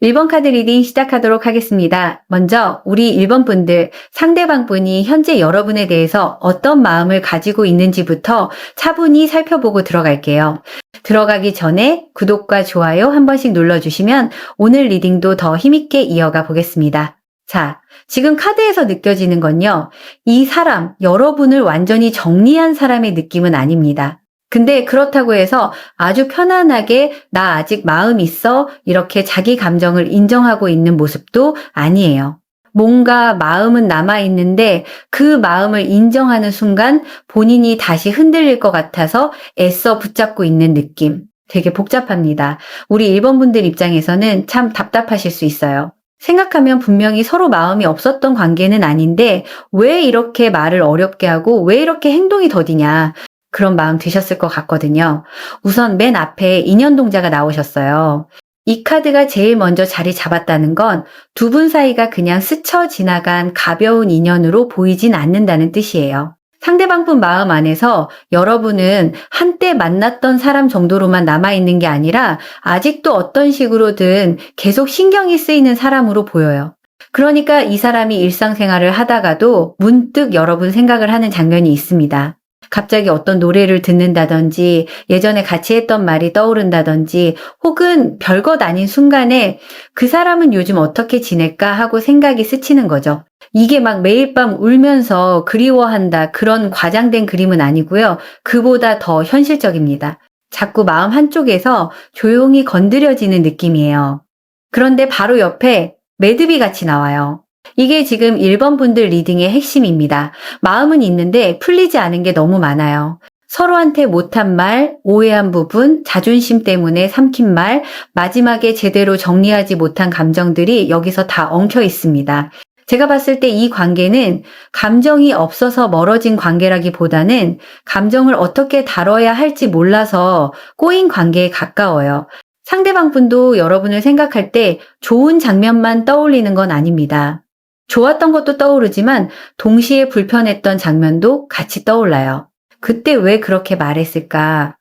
1번 카드 리딩 시작하도록 하겠습니다. 먼저 우리 1번 분들, 상대방 분이 현재 여러분에 대해서 어떤 마음을 가지고 있는지부터 차분히 살펴보고 들어갈게요. 들어가기 전에 구독과 좋아요 한 번씩 눌러주시면 오늘 리딩도 더 힘있게 이어가 보겠습니다. 자, 지금 카드에서 느껴지는 건요. 이 사람, 여러분을 완전히 정리한 사람의 느낌은 아닙니다. 근데 그렇다고 해서 아주 편안하게 나 아직 마음 있어 이렇게 자기 감정을 인정하고 있는 모습도 아니에요. 뭔가 마음은 남아있는데 그 마음을 인정하는 순간 본인이 다시 흔들릴 것 같아서 애써 붙잡고 있는 느낌. 되게 복잡합니다. 우리 1번 분들 입장에서는 참 답답하실 수 있어요. 생각하면 분명히 서로 마음이 없었던 관계는 아닌데 왜 이렇게 말을 어렵게 하고 왜 이렇게 행동이 더디냐. 그런 마음 드셨을 것 같거든요. 우선 맨 앞에 인연동자가 나오셨어요. 이 카드가 제일 먼저 자리 잡았다는 건 두 분 사이가 그냥 스쳐 지나간 가벼운 인연으로 보이진 않는다는 뜻이에요. 상대방 분 마음 안에서 여러분은 한때 만났던 사람 정도로만 남아있는 게 아니라 아직도 어떤 식으로든 계속 신경이 쓰이는 사람으로 보여요. 그러니까 이 사람이 일상생활을 하다가도 문득 여러분 생각을 하는 장면이 있습니다. 갑자기 어떤 노래를 듣는다든지 예전에 같이 했던 말이 떠오른다든지 혹은 별것 아닌 순간에 그 사람은 요즘 어떻게 지낼까 하고 생각이 스치는 거죠. 이게 막 매일 밤 울면서 그리워한다 그런 과장된 그림은 아니고요. 그보다 더 현실적입니다. 자꾸 마음 한쪽에서 조용히 건드려지는 느낌이에요. 그런데 바로 옆에 매듭이 같이 나와요. 이게 지금 1번 분들 리딩의 핵심입니다. 마음은 있는데 풀리지 않은 게 너무 많아요. 서로한테 못한 말, 오해한 부분, 자존심 때문에 삼킨 말, 마지막에 제대로 정리하지 못한 감정들이 여기서 다 엉켜 있습니다. 제가 봤을 때 이 관계는 감정이 없어서 멀어진 관계라기보다는 감정을 어떻게 다뤄야 할지 몰라서 꼬인 관계에 가까워요. 상대방 분도 여러분을 생각할 때 좋은 장면만 떠올리는 건 아닙니다. 좋았던 것도 떠오르지만 동시에 불편했던 장면도 같이 떠올라요. 그때 왜 그렇게 말했을까?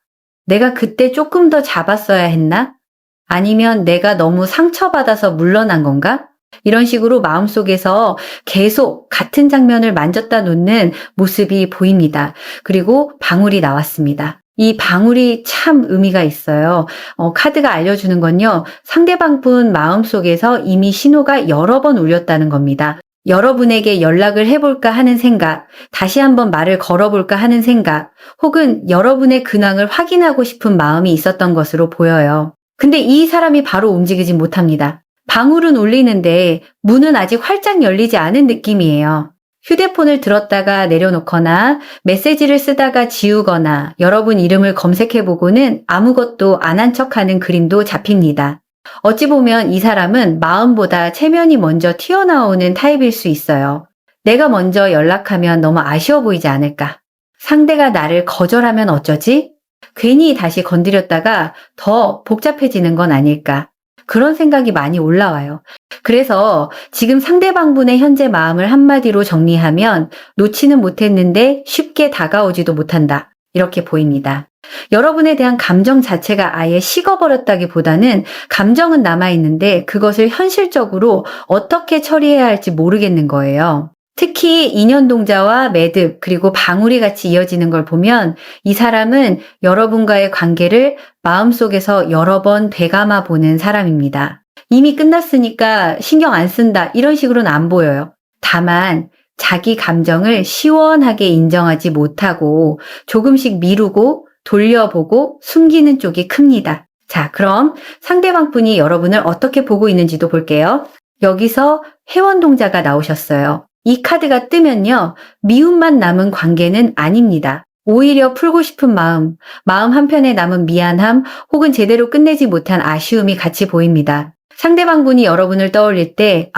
내가 그때 조금 더 잡았어야 했나? 아니면 내가 너무 상처받아서 물러난 건가? 이런 식으로 마음속에서 계속 같은 장면을 만졌다 놓는 모습이 보입니다. 그리고 방울이 나왔습니다. 이 방울이 참 의미가 있어요. 카드가 알려주는 건요. 상대방 분 마음속에서 이미 신호가 여러 번 울렸다는 겁니다. 여러분에게 연락을 해볼까 하는 생각, 다시 한번 말을 걸어볼까 하는 생각, 혹은 여러분의 근황을 확인하고 싶은 마음이 있었던 것으로 보여요. 근데 이 사람이 바로 움직이지 못합니다. 방울은 울리는데 문은 아직 활짝 열리지 않은 느낌이에요. 휴대폰을 들었다가 내려놓거나 메시지를 쓰다가 지우거나 여러분 이름을 검색해보고는 아무것도 안 한 척하는 그림도 잡힙니다. 어찌 보면 이 사람은 마음보다 체면이 먼저 튀어나오는 타입일 수 있어요. 내가 먼저 연락하면 너무 아쉬워 보이지 않을까? 상대가 나를 거절하면 어쩌지? 괜히 다시 건드렸다가 더 복잡해지는 건 아닐까? 그런 생각이 많이 올라와요. 그래서 지금 상대방분의 현재 마음을 한마디로 정리하면 놓지는 못했는데 쉽게 다가오지도 못한다. 이렇게 보입니다. 여러분에 대한 감정 자체가 아예 식어버렸다기보다는 감정은 남아있는데 그것을 현실적으로 어떻게 처리해야 할지 모르겠는 거예요. 특히 인연동자와 매듭 그리고 방울이 같이 이어지는 걸 보면 이 사람은 여러분과의 관계를 마음속에서 여러 번 되감아 보는 사람입니다. 이미 끝났으니까 신경 안 쓴다 이런 식으로는 안 보여요. 다만 자기 감정을 시원하게 인정하지 못하고 조금씩 미루고 돌려보고 숨기는 쪽이 큽니다. 자, 그럼 상대방 분이 여러분을 어떻게 보고 있는지도 볼게요. 여기서 회원동자가 나오셨어요. 이 카드가 뜨면요. 미움만 남은 관계는 아닙니다. 오히려 풀고 싶은 마음 한편에 남은 미안함 혹은 제대로 끝내지 못한 아쉬움이 같이 보입니다. 상대방 분이 여러분을 떠올릴 때,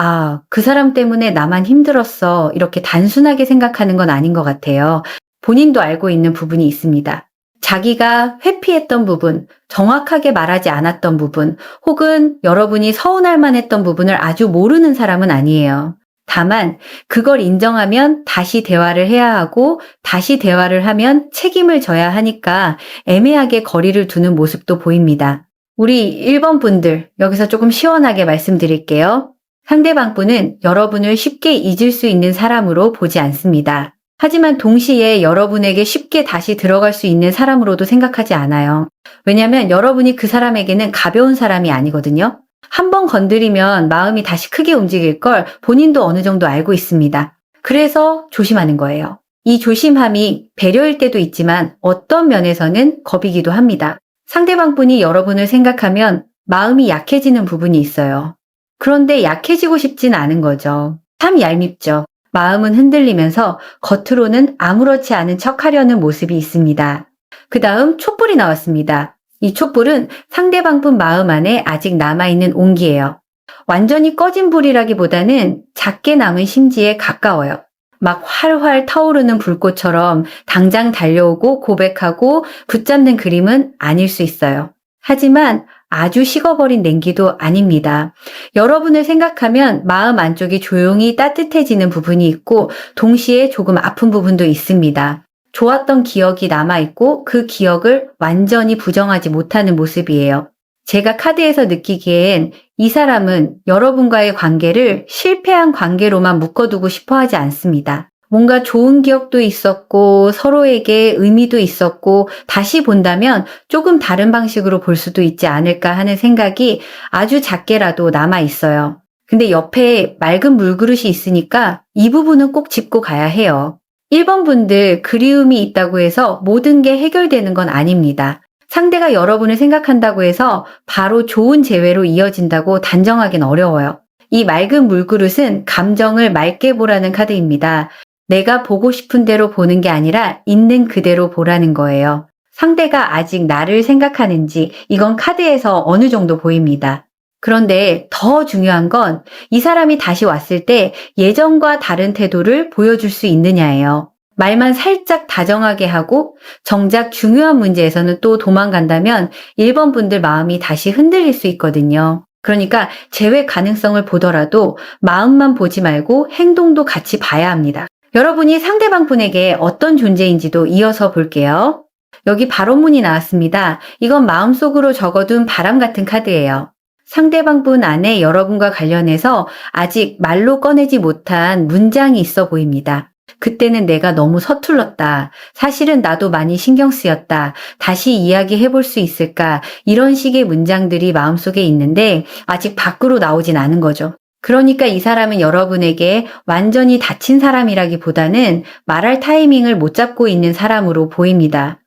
그 사람 때문에 나만 힘들었어. 이렇게 단순하게 생각하는 건 아닌 것 같아요. 본인도 알고 있는 부분이 있습니다. 자기가 회피했던 부분, 정확하게 말하지 않았던 부분, 혹은 여러분이 서운할 만했던 부분을 아주 모르는 사람은 아니에요. 다만 그걸 인정하면 다시 대화를 해야 하고 다시 대화를 하면 책임을 져야 하니까 애매하게 거리를 두는 모습도 보입니다. 우리 1번 분들, 여기서 조금 시원하게 말씀드릴게요. 상대방 분은 여러분을 쉽게 잊을 수 있는 사람으로 보지 않습니다. 하지만 동시에 여러분에게 쉽게 다시 들어갈 수 있는 사람으로도 생각하지 않아요. 왜냐하면 여러분이 그 사람에게는 가벼운 사람이 아니거든요. 한 번 건드리면 마음이 다시 크게 움직일 걸 본인도 어느 정도 알고 있습니다. 그래서 조심하는 거예요. 이 조심함이 배려일 때도 있지만 어떤 면에서는 겁이기도 합니다. 상대방 분이 여러분을 생각하면 마음이 약해지는 부분이 있어요. 그런데 약해지고 싶진 않은 거죠. 참 얄밉죠. 마음은 흔들리면서 겉으로는 아무렇지 않은 척 하려는 모습이 있습니다. 그 다음 촛불이 나왔습니다. 이 촛불은 상대방 분 마음 안에 아직 남아있는 온기예요. 완전히 꺼진 불이라기보다는 작게 남은 심지에 가까워요. 막 활활 타오르는 불꽃처럼 당장 달려오고 고백하고 붙잡는 그림은 아닐 수 있어요. 하지만 아주 식어버린 냉기도 아닙니다. 여러분을 생각하면 마음 안쪽이 조용히 따뜻해지는 부분이 있고 동시에 조금 아픈 부분도 있습니다. 좋았던 기억이 남아있고 그 기억을 완전히 부정하지 못하는 모습이에요. 제가 카드에서 느끼기엔 이 사람은 여러분과의 관계를 실패한 관계로만 묶어두고 싶어 하지 않습니다. 뭔가 좋은 기억도 있었고 서로에게 의미도 있었고 다시 본다면 조금 다른 방식으로 볼 수도 있지 않을까 하는 생각이 아주 작게라도 남아 있어요. 근데 옆에 맑은 물그릇이 있으니까 이 부분은 꼭 짚고 가야 해요. 1번 분들 그리움이 있다고 해서 모든 게 해결되는 건 아닙니다. 상대가 여러분을 생각한다고 해서 바로 좋은 재회로 이어진다고 단정하긴 어려워요. 이 맑은 물그릇은 감정을 맑게 보라는 카드입니다. 내가 보고 싶은 대로 보는 게 아니라 있는 그대로 보라는 거예요. 상대가 아직 나를 생각하는지 이건 카드에서 어느 정도 보입니다. 그런데 더 중요한 건 이 사람이 다시 왔을 때 예전과 다른 태도를 보여줄 수 있느냐예요. 말만 살짝 다정하게 하고 정작 중요한 문제에서는 또 도망간다면 1번 분들 마음이 다시 흔들릴 수 있거든요. 그러니까 재회 가능성을 보더라도 마음만 보지 말고 행동도 같이 봐야 합니다. 여러분이 상대방 분에게 어떤 존재인지도 이어서 볼게요. 여기 발언문이 나왔습니다. 이건 마음속으로 적어둔 바람 같은 카드예요. 상대방 분 안에 여러분과 관련해서 아직 말로 꺼내지 못한 문장이 있어 보입니다. 그때는 내가 너무 서툴렀다. 사실은 나도 많이 신경 쓰였다. 다시 이야기해 볼 수 있을까? 이런 식의 문장들이 마음속에 있는데 아직 밖으로 나오진 않은 거죠. 그러니까 이 사람은 여러분에게 완전히 닫힌 사람이라기보다는 말할 타이밍을 못 잡고 있는 사람으로 보입니다.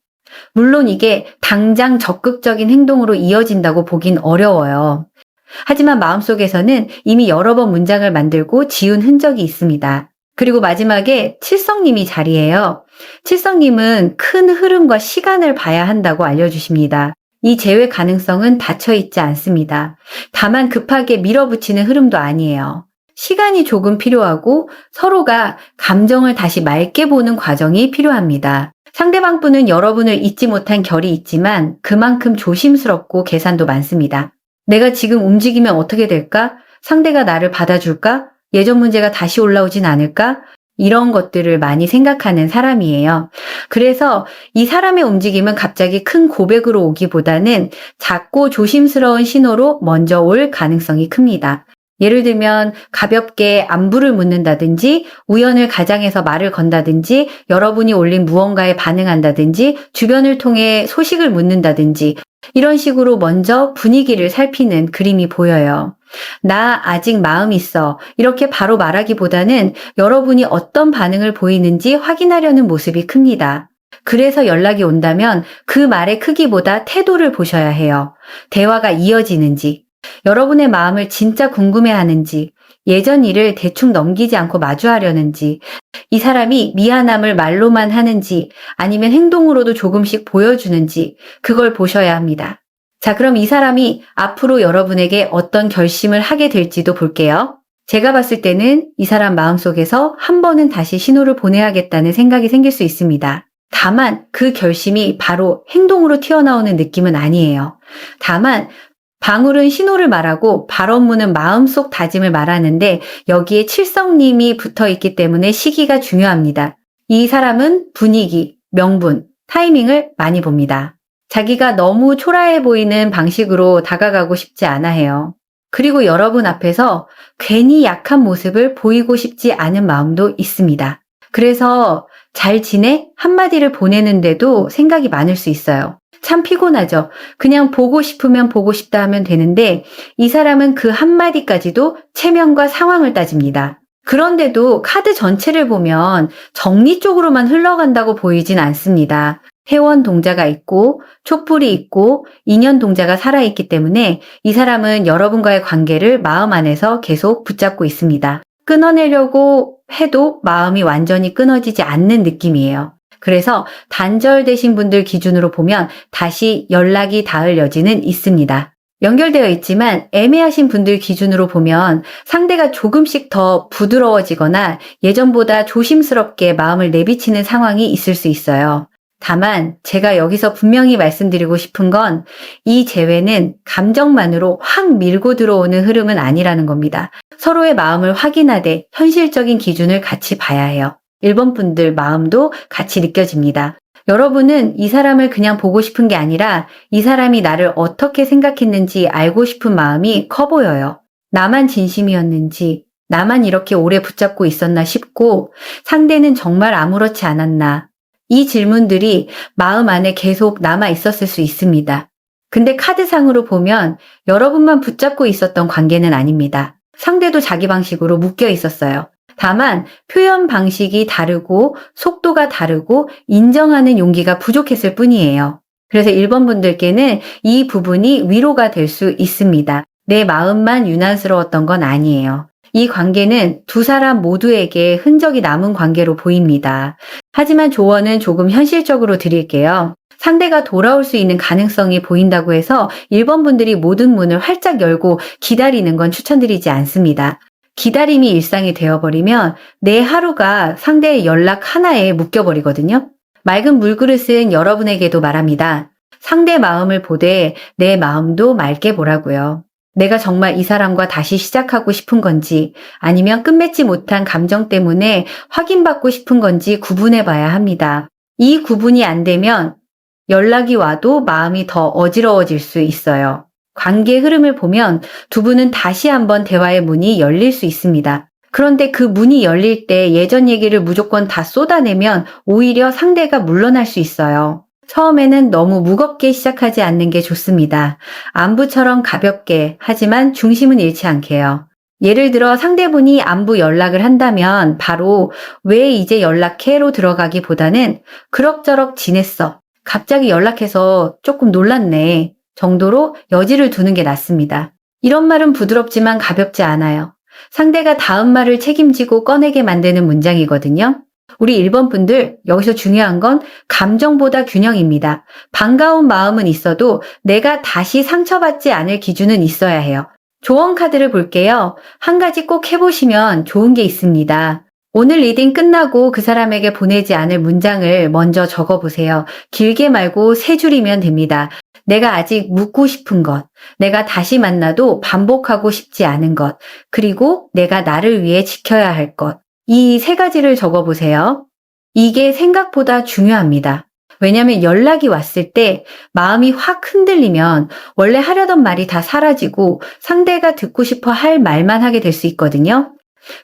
물론 이게 당장 적극적인 행동으로 이어진다고 보긴 어려워요. 하지만 마음속에서는 이미 여러 번 문장을 만들고 지운 흔적이 있습니다. 그리고 마지막에 칠성님이 자리해요. 칠성님은 큰 흐름과 시간을 봐야 한다고 알려주십니다. 이 재회 가능성은 닫혀 있지 않습니다. 다만 급하게 밀어붙이는 흐름도 아니에요. 시간이 조금 필요하고 서로가 감정을 다시 맑게 보는 과정이 필요합니다. 상대방 분은 여러분을 잊지 못한 결이 있지만 그만큼 조심스럽고 계산도 많습니다. 내가 지금 움직이면 어떻게 될까? 상대가 나를 받아줄까? 예전 문제가 다시 올라오진 않을까? 이런 것들을 많이 생각하는 사람이에요. 그래서 이 사람의 움직임은 갑자기 큰 고백으로 오기보다는 작고 조심스러운 신호로 먼저 올 가능성이 큽니다. 예를 들면 가볍게 안부를 묻는다든지 우연을 가장해서 말을 건다든지 여러분이 올린 무언가에 반응한다든지 주변을 통해 소식을 묻는다든지 이런 식으로 먼저 분위기를 살피는 그림이 보여요. 나 아직 마음 있어. 이렇게 바로 말하기보다는 여러분이 어떤 반응을 보이는지 확인하려는 모습이 큽니다. 그래서 연락이 온다면 그 말의 크기보다 태도를 보셔야 해요. 대화가 이어지는지, 여러분의 마음을 진짜 궁금해하는지, 예전 일을 대충 넘기지 않고 마주하려는지, 이 사람이 미안함을 말로만 하는지 아니면 행동으로도 조금씩 보여주는지 그걸 보셔야 합니다. 자, 그럼 이 사람이 앞으로 여러분에게 어떤 결심을 하게 될지도 볼게요. 제가 봤을 때는 이 사람 마음속에서 한 번은 다시 신호를 보내야겠다는 생각이 생길 수 있습니다. 다만 그 결심이 바로 행동으로 튀어나오는 느낌은 아니에요. 다만 방울은 신호를 말하고 발언문은 마음속 다짐을 말하는데 여기에 칠성님이 붙어 있기 때문에 시기가 중요합니다. 이 사람은 분위기, 명분, 타이밍을 많이 봅니다. 자기가 너무 초라해 보이는 방식으로 다가가고 싶지 않아 해요. 그리고 여러분 앞에서 괜히 약한 모습을 보이고 싶지 않은 마음도 있습니다. 그래서 잘 지내? 한마디를 보내는데도 생각이 많을 수 있어요. 참 피곤하죠. 그냥 보고 싶으면 보고 싶다 하면 되는데 이 사람은 그 한마디까지도 체면과 상황을 따집니다. 그런데도 카드 전체를 보면 정리 쪽으로만 흘러간다고 보이진 않습니다. 회원 동자가 있고 촛불이 있고 인연 동자가 살아있기 때문에 이 사람은 여러분과의 관계를 마음 안에서 계속 붙잡고 있습니다. 끊어내려고 해도 마음이 완전히 끊어지지 않는 느낌이에요. 그래서 단절되신 분들 기준으로 보면 다시 연락이 닿을 여지는 있습니다. 연결되어 있지만 애매하신 분들 기준으로 보면 상대가 조금씩 더 부드러워지거나 예전보다 조심스럽게 마음을 내비치는 상황이 있을 수 있어요. 다만 제가 여기서 분명히 말씀드리고 싶은 건 이 재회는 감정만으로 확 밀고 들어오는 흐름은 아니라는 겁니다. 서로의 마음을 확인하되 현실적인 기준을 같이 봐야 해요. 1번 분들 마음도 같이 느껴집니다. 여러분은 이 사람을 그냥 보고 싶은 게 아니라 이 사람이 나를 어떻게 생각했는지 알고 싶은 마음이 커 보여요. 나만 진심이었는지, 나만 이렇게 오래 붙잡고 있었나 싶고 상대는 정말 아무렇지 않았나. 이 질문들이 마음 안에 계속 남아 있었을 수 있습니다. 근데 카드상으로 보면 여러분만 붙잡고 있었던 관계는 아닙니다. 상대도 자기 방식으로 묶여 있었어요. 다만 표현 방식이 다르고 속도가 다르고 인정하는 용기가 부족했을 뿐이에요. 그래서 1번 분들께는 이 부분이 위로가 될 수 있습니다. 내 마음만 유난스러웠던 건 아니에요. 이 관계는 두 사람 모두에게 흔적이 남은 관계로 보입니다. 하지만 조언은 조금 현실적으로 드릴게요. 상대가 돌아올 수 있는 가능성이 보인다고 해서 1번 분들이 모든 문을 활짝 열고 기다리는 건 추천드리지 않습니다. 기다림이 일상이 되어버리면 내 하루가 상대의 연락 하나에 묶여버리거든요. 맑은 물그릇은 여러분에게도 말합니다. 상대 마음을 보되 내 마음도 맑게 보라고요. 내가 정말 이 사람과 다시 시작하고 싶은 건지 아니면 끝맺지 못한 감정 때문에 확인받고 싶은 건지 구분해 봐야 합니다. 이 구분이 안 되면 연락이 와도 마음이 더 어지러워질 수 있어요. 관계 흐름을 보면 두 분은 다시 한번 대화의 문이 열릴 수 있습니다. 그런데 그 문이 열릴 때 예전 얘기를 무조건 다 쏟아내면 오히려 상대가 물러날 수 있어요. 처음에는 너무 무겁게 시작하지 않는 게 좋습니다. 안부처럼 가볍게 하지만 중심은 잃지 않게요. 예를 들어 상대분이 안부 연락을 한다면 바로 왜 이제 연락해로 들어가기보다는 그럭저럭 지냈어. 갑자기 연락해서 조금 놀랐네 정도로 여지를 두는 게 낫습니다. 이런 말은 부드럽지만 가볍지 않아요. 상대가 다음 말을 책임지고 꺼내게 만드는 문장이거든요. 우리 1번 분들 여기서 중요한 건 감정보다 균형입니다. 반가운 마음은 있어도 내가 다시 상처받지 않을 기준은 있어야 해요. 조언 카드를 볼게요. 한 가지 꼭 해보시면 좋은 게 있습니다. 오늘 리딩 끝나고 그 사람에게 보내지 않을 문장을 먼저 적어보세요. 길게 말고 3줄이면 됩니다. 내가 아직 묻고 싶은 것, 내가 다시 만나도 반복하고 싶지 않은 것, 그리고 내가 나를 위해 지켜야 할 것. 이 3가지를 적어보세요. 이게 생각보다 중요합니다. 왜냐하면 연락이 왔을 때 마음이 확 흔들리면 원래 하려던 말이 다 사라지고 상대가 듣고 싶어 할 말만 하게 될 수 있거든요.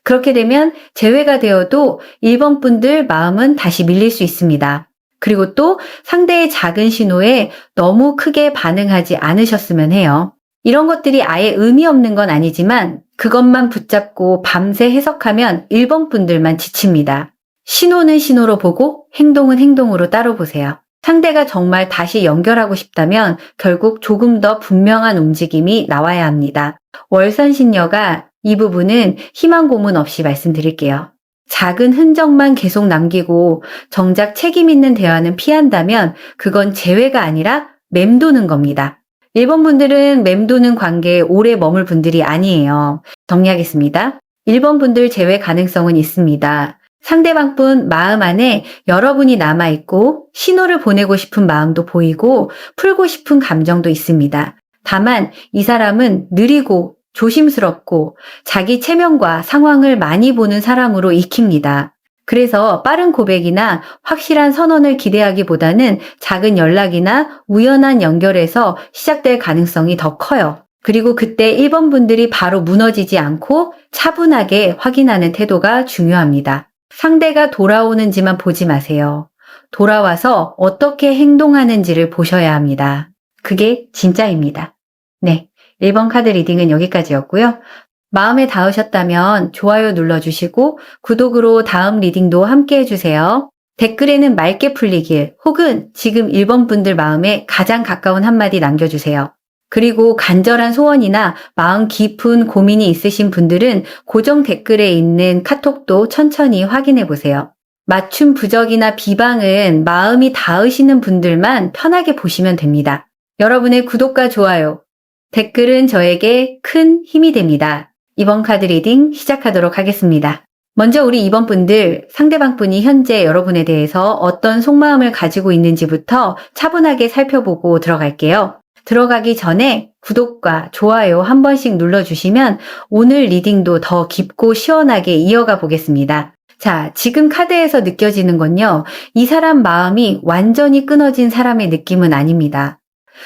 그렇게 되면 재회가 되어도 1번 분들 마음은 다시 밀릴 수 있습니다. 그리고 또 상대의 작은 신호에 너무 크게 반응하지 않으셨으면 해요. 이런 것들이 아예 의미 없는 건 아니지만 그것만 붙잡고 밤새 해석하면 1번 분들만 지칩니다. 신호는 신호로 보고 행동은 행동으로 따로 보세요. 상대가 정말 다시 연결하고 싶다면 결국 조금 더 분명한 움직임이 나와야 합니다. 월선신녀가 이 부분은 희망 고문 없이 말씀드릴게요. 작은 흔적만 계속 남기고 정작 책임 있는 대화는 피한다면 그건 재회가 아니라 맴도는 겁니다. 1번 분들은 맴도는 관계에 오래 머물 분들이 아니에요. 정리하겠습니다. 1번 분들 재회 가능성은 있습니다. 상대방 분 마음 안에 여러분이 남아있고 신호를 보내고 싶은 마음도 보이고 풀고 싶은 감정도 있습니다. 다만 이 사람은 느리고 조심스럽고 자기 체면과 상황을 많이 보는 사람으로 익힙니다. 그래서 빠른 고백이나 확실한 선언을 기대하기보다는 작은 연락이나 우연한 연결에서 시작될 가능성이 더 커요. 그리고 그때 1번 분들이 바로 무너지지 않고 차분하게 확인하는 태도가 중요합니다. 상대가 돌아오는지만 보지 마세요. 돌아와서 어떻게 행동하는지를 보셔야 합니다. 그게 진짜입니다. 네, 1번 카드 리딩은 여기까지였고요. 마음에 닿으셨다면 좋아요 눌러주시고 구독으로 다음 리딩도 함께 해주세요. 댓글에는 맑게 풀리길 혹은 지금 1번 분들 마음에 가장 가까운 한마디 남겨주세요. 그리고 간절한 소원이나 마음 깊은 고민이 있으신 분들은 고정 댓글에 있는 카톡도 천천히 확인해 보세요. 맞춤 부적이나 비방은 마음이 닿으시는 분들만 편하게 보시면 됩니다. 여러분의 구독과 좋아요, 댓글은 저에게 큰 힘이 됩니다. 이번 카드 리딩 시작하도록 하겠습니다. 먼저 우리 2번 분들, 상대방 분이 현재 여러분에 대해서 어떤 속마음을 가지고 있는지부터 차분하게 살펴보고 들어갈게요. 들어가기 전에 구독과 좋아요 한 번씩 눌러주시면 오늘 리딩도 더 깊고 시원하게 이어가 보겠습니다. 자, 지금 카드에서 느껴지는 건요, 이 사람 마음이 완전히 끊어진 사람의 느낌은 아닙니다.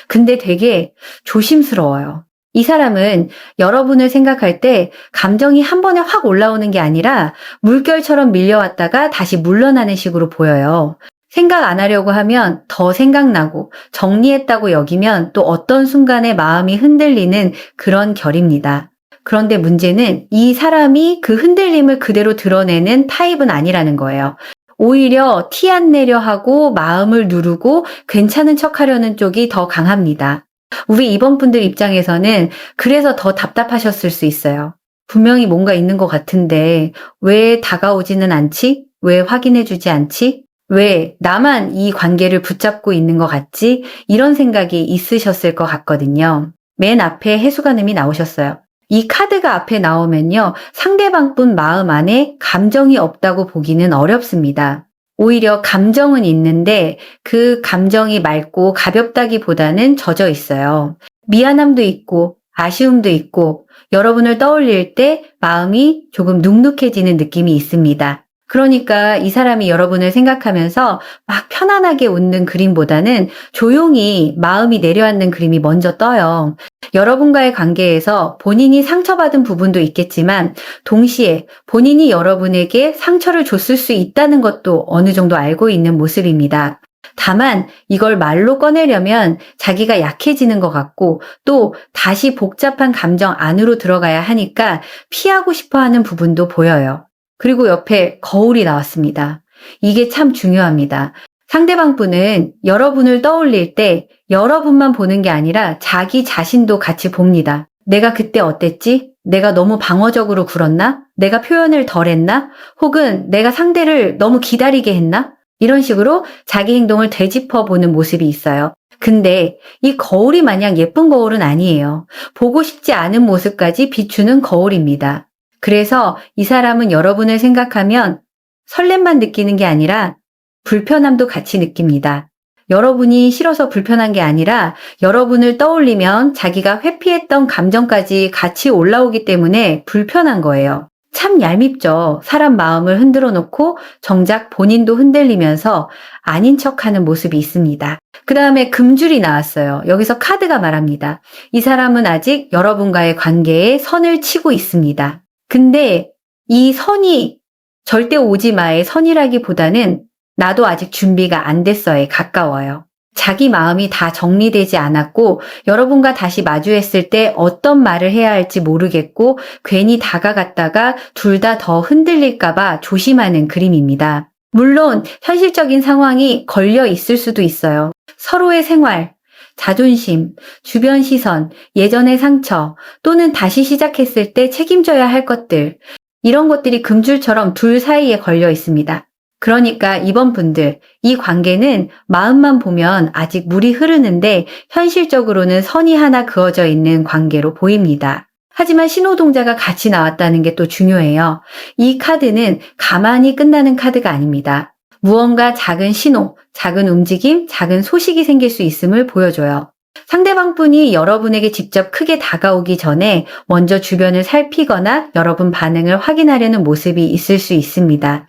근데 되게 조심스러워요. 이 사람은 여러분을 생각할 때 감정이 한 번에 확 올라오는 게 아니라 물결처럼 밀려왔다가 다시 물러나는 식으로 보여요. 생각 안 하려고 하면 더 생각나고 정리했다고 여기면 또 어떤 순간에 마음이 흔들리는 그런 결입니다. 그런데 문제는 이 사람이 그 흔들림을 그대로 드러내는 타입은 아니라는 거예요. 오히려 티 안 내려 하고 마음을 누르고 괜찮은 척 하려는 쪽이 더 강합니다. 우리 2번 분들 입장에서는 그래서 더 답답하셨을 수 있어요. 분명히 뭔가 있는 것 같은데 왜 다가오지는 않지? 왜 확인해주지 않지? 왜 나만 이 관계를 붙잡고 있는 것 같지? 이런 생각이 있으셨을 것 같거든요. 맨 앞에 해수관음이 나오셨어요. 이 카드가 앞에 나오면요, 상대방 분 마음 안에 감정이 없다고 보기는 어렵습니다. 오히려 감정은 있는데 그 감정이 맑고 가볍다기보다는 젖어 있어요. 미안함도 있고 아쉬움도 있고 여러분을 떠올릴 때 마음이 조금 눅눅해지는 느낌이 있습니다. 그러니까 이 사람이 여러분을 생각하면서 막 편안하게 웃는 그림보다는 조용히 마음이 내려앉는 그림이 먼저 떠요. 여러분과의 관계에서 본인이 상처받은 부분도 있겠지만 동시에 본인이 여러분에게 상처를 줬을 수 있다는 것도 어느 정도 알고 있는 모습입니다. 다만 이걸 말로 꺼내려면 자기가 약해지는 것 같고 또 다시 복잡한 감정 안으로 들어가야 하니까 피하고 싶어 하는 부분도 보여요. 그리고 옆에 거울이 나왔습니다. 이게 참 중요합니다. 상대방 분은 여러분을 떠올릴 때 여러분만 보는 게 아니라 자기 자신도 같이 봅니다. 내가 그때 어땠지? 내가 너무 방어적으로 굴었나? 내가 표현을 덜 했나? 혹은 내가 상대를 너무 기다리게 했나? 이런 식으로 자기 행동을 되짚어 보는 모습이 있어요. 근데 이 거울이 마냥 예쁜 거울은 아니에요. 보고 싶지 않은 모습까지 비추는 거울입니다. 그래서 이 사람은 여러분을 생각하면 설렘만 느끼는 게 아니라 불편함도 같이 느낍니다. 여러분이 싫어서 불편한 게 아니라 여러분을 떠올리면 자기가 회피했던 감정까지 같이 올라오기 때문에 불편한 거예요. 참 얄밉죠. 사람 마음을 흔들어 놓고 정작 본인도 흔들리면서 아닌 척하는 모습이 있습니다. 그 다음에 금줄이 나왔어요. 여기서 카드가 말합니다. 이 사람은 아직 여러분과의 관계에 선을 치고 있습니다. 근데 이 선이 절대 오지 마의 선이라기보다는 나도 아직 준비가 안 됐어에 가까워요. 자기 마음이 다 정리되지 않았고 여러분과 다시 마주했을 때 어떤 말을 해야 할지 모르겠고 괜히 다가갔다가 둘 다 더 흔들릴까봐 조심하는 그림입니다. 물론 현실적인 상황이 걸려 있을 수도 있어요. 서로의 생활, 자존심, 주변 시선, 예전의 상처 또는 다시 시작했을 때 책임져야 할 것들, 이런 것들이 금줄처럼 둘 사이에 걸려 있습니다. 그러니까 이번 분들, 이 관계는 마음만 보면 아직 물이 흐르는데 현실적으로는 선이 하나 그어져 있는 관계로 보입니다. 하지만 신호동자가 같이 나왔다는 게 또 중요해요. 이 카드는 가만히 끝나는 카드가 아닙니다. 무언가 작은 신호, 작은 움직임, 작은 소식이 생길 수 있음을 보여줘요. 상대방 분이 여러분에게 직접 크게 다가오기 전에 먼저 주변을 살피거나 여러분 반응을 확인하려는 모습이 있을 수 있습니다.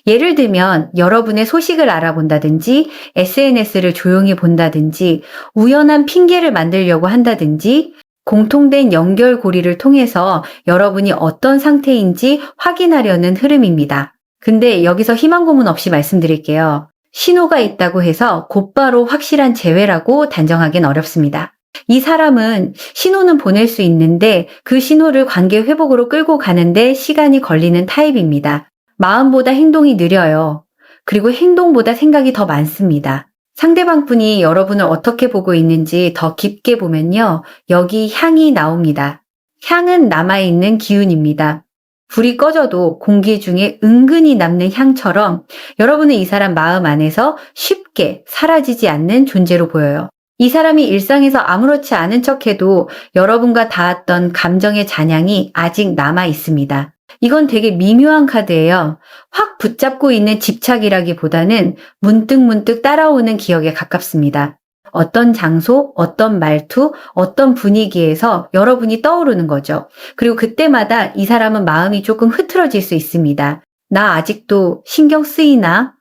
예를 들면 여러분의 소식을 알아본다든지 SNS를 조용히 본다든지 우연한 핑계를 만들려고 한다든지 공통된 연결고리를 통해서 여러분이 어떤 상태인지 확인하려는 흐름입니다. 근데 여기서 희망 고문 없이 말씀드릴게요. 신호가 있다고 해서 곧바로 확실한 재회라고 단정하기는 어렵습니다. 이 사람은 신호는 보낼 수 있는데 그 신호를 관계 회복으로 끌고 가는데 시간이 걸리는 타입입니다. 마음보다 행동이 느려요. 그리고 행동보다 생각이 더 많습니다. 상대방 분이 여러분을 어떻게 보고 있는지 더 깊게 보면요. 여기 향이 나옵니다. 향은 남아있는 기운입니다. 불이 꺼져도 공기 중에 은근히 남는 향처럼 여러분은 이 사람 마음 안에서 쉽게 사라지지 않는 존재로 보여요. 이 사람이 일상에서 아무렇지 않은 척해도 여러분과 닿았던 감정의 잔향이 아직 남아 있습니다. 이건 되게 미묘한 카드예요. 확 붙잡고 있는 집착이라기보다는 문득문득 따라오는 기억에 가깝습니다. 어떤 장소, 어떤 말투, 어떤 분위기에서 여러분이 떠오르는 거죠. 그리고 그때마다 이 사람은 마음이 조금 흐트러질 수 있습니다. 나 아직도 신경 쓰이나?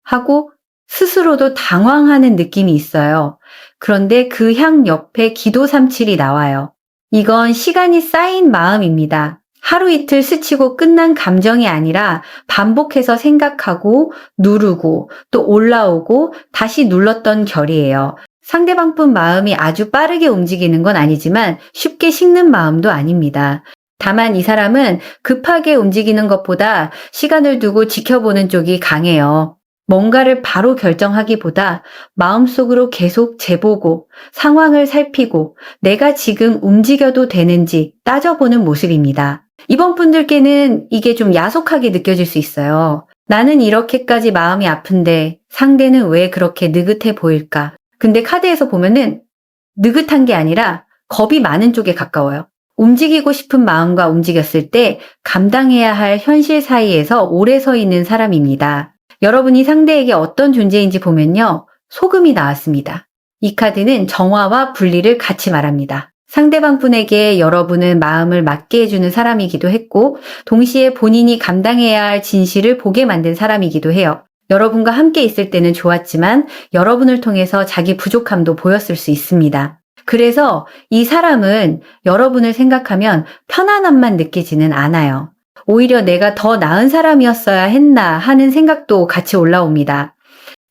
하고 스스로도 당황하는 느낌이 있어요. 그런데 그 향 옆에 기도 삼칠이 나와요. 이건 시간이 쌓인 마음입니다. 하루 이틀 스치고 끝난 감정이 아니라 반복해서 생각하고 누르고 또 올라오고 다시 눌렀던 결이에요. 상대방 분 마음이 아주 빠르게 움직이는 건 아니지만 쉽게 식는 마음도 아닙니다. 다만 이 사람은 급하게 움직이는 것보다 시간을 두고 지켜보는 쪽이 강해요. 뭔가를 바로 결정하기보다 마음속으로 계속 재보고 상황을 살피고 내가 지금 움직여도 되는지 따져보는 모습입니다. 이번 분들께는 이게 좀 야속하게 느껴질 수 있어요. 나는 이렇게까지 마음이 아픈데 상대는 왜 그렇게 느긋해 보일까? 근데 카드에서 보면은 느긋한 게 아니라 겁이 많은 쪽에 가까워요. 움직이고 싶은 마음과 움직였을 때 감당해야 할 현실 사이에서 오래 서 있는 사람입니다. 여러분이 상대에게 어떤 존재인지 보면요. 소금이 나왔습니다. 이 카드는 정화와 분리를 같이 말합니다. 상대방 분에게 여러분은 마음을 맞게 해주는 사람이기도 했고 동시에 본인이 감당해야 할 진실을 보게 만든 사람이기도 해요. 여러분과 함께 있을 때는 좋았지만 여러분을 통해서 자기 부족함도 보였을 수 있습니다. 그래서 이 사람은 여러분을 생각하면 편안함만 느끼지는 않아요. 오히려 내가 더 나은 사람이었어야 했나 하는 생각도 같이 올라옵니다.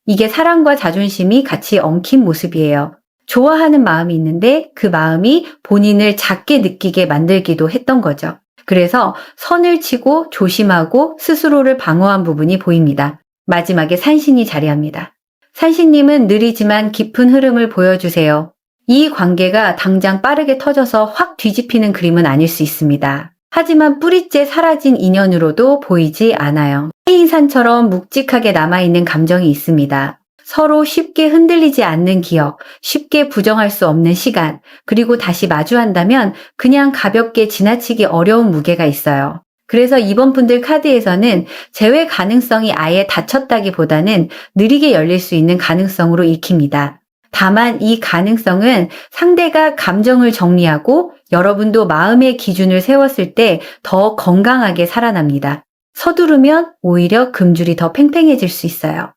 이게 사랑과 자존심이 같이 엉킨 모습이에요. 좋아하는 마음이 있는데 그 마음이 본인을 작게 느끼게 만들기도 했던 거죠. 그래서 선을 치고 조심하고 스스로를 방어한 부분이 보입니다. 마지막에 산신이 자리합니다. 산신님은 느리지만 깊은 흐름을 보여주세요. 이 관계가 당장 빠르게 터져서 확 뒤집히는 그림은 아닐 수 있습니다. 하지만 뿌리째 사라진 인연으로도 보이지 않아요. 해인산처럼 묵직하게 남아있는 감정이 있습니다. 서로 쉽게 흔들리지 않는 기억, 쉽게 부정할 수 없는 시간, 그리고 다시 마주한다면 그냥 가볍게 지나치기 어려운 무게가 있어요. 그래서 이번 분들 카드에서는 재회 가능성이 아예 닫혔다기보다는 느리게 열릴 수 있는 가능성으로 읽힙니다. 다만 이 가능성은 상대가 감정을 정리하고 여러분도 마음의 기준을 세웠을 때 더 건강하게 살아납니다. 서두르면 오히려 금줄이 더 팽팽해질 수 있어요.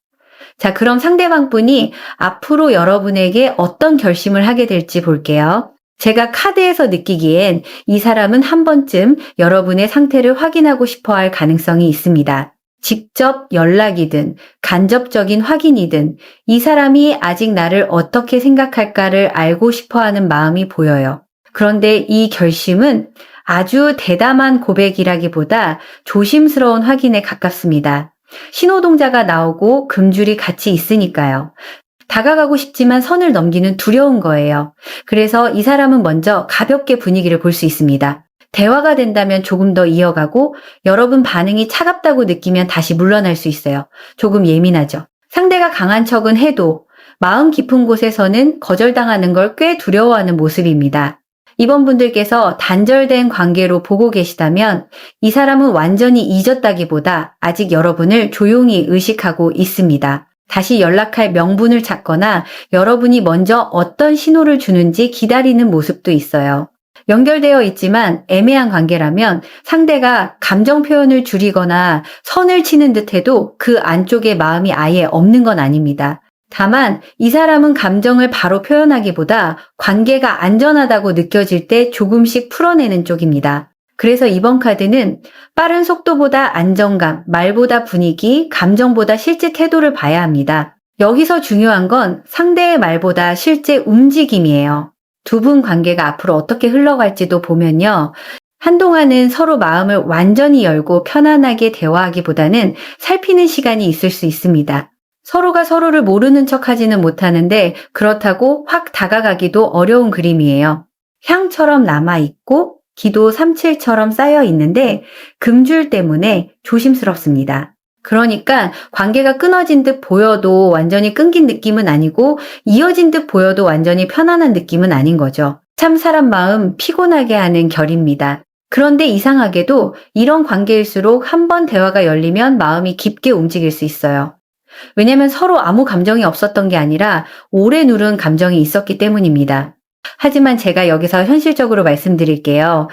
자, 그럼 상대방 분이 앞으로 여러분에게 어떤 결심을 하게 될지 볼게요. 제가 카드에서 느끼기엔 이 사람은 한 번쯤 여러분의 상태를 확인하고 싶어 할 가능성이 있습니다. 직접 연락이든 간접적인 확인이든 이 사람이 아직 나를 어떻게 생각할까를 알고 싶어 하는 마음이 보여요. 그런데 이 결심은 아주 대담한 고백이라기보다 조심스러운 확인에 가깝습니다. 신호동자가 나오고 금줄이 같이 있으니까요. 다가가고 싶지만 선을 넘기는 두려운 거예요. 그래서 이 사람은 먼저 가볍게 분위기를 볼 수 있습니다. 대화가 된다면 조금 더 이어가고 여러분 반응이 차갑다고 느끼면 다시 물러날 수 있어요. 조금 예민하죠. 상대가 강한 척은 해도 마음 깊은 곳에서는 거절당하는 걸 꽤 두려워하는 모습입니다. 이번 분들께서 단절된 관계로 보고 계시다면 이 사람은 완전히 잊었다기보다 아직 여러분을 조용히 의식하고 있습니다. 다시 연락할 명분을 찾거나 여러분이 먼저 어떤 신호를 주는지 기다리는 모습도 있어요. 연결되어 있지만 애매한 관계라면 상대가 감정 표현을 줄이거나 선을 치는 듯해도 그 안쪽에 마음이 아예 없는 건 아닙니다. 다만 이 사람은 감정을 바로 표현하기보다 관계가 안전하다고 느껴질 때 조금씩 풀어내는 쪽입니다. 그래서 이번 카드는 빠른 속도보다 안정감, 말보다 분위기, 감정보다 실제 태도를 봐야 합니다. 여기서 중요한 건 상대의 말보다 실제 움직임이에요. 두 분 관계가 앞으로 어떻게 흘러갈지도 보면요. 한동안은 서로 마음을 완전히 열고 편안하게 대화하기보다는 살피는 시간이 있을 수 있습니다. 서로가 서로를 모르는 척 하지는 못하는데 그렇다고 확 다가가기도 어려운 그림이에요. 향처럼 남아있고 기도 삼칠처럼 쌓여 있는데 금줄 때문에 조심스럽습니다. 그러니까 관계가 끊어진 듯 보여도 완전히 끊긴 느낌은 아니고 이어진 듯 보여도 완전히 편안한 느낌은 아닌 거죠. 참 사람 마음 피곤하게 하는 결입니다. 그런데 이상하게도 이런 관계일수록 한 번 대화가 열리면 마음이 깊게 움직일 수 있어요. 왜냐면 서로 아무 감정이 없었던 게 아니라 오래 누른 감정이 있었기 때문입니다. 하지만 제가 여기서 현실적으로 말씀드릴게요.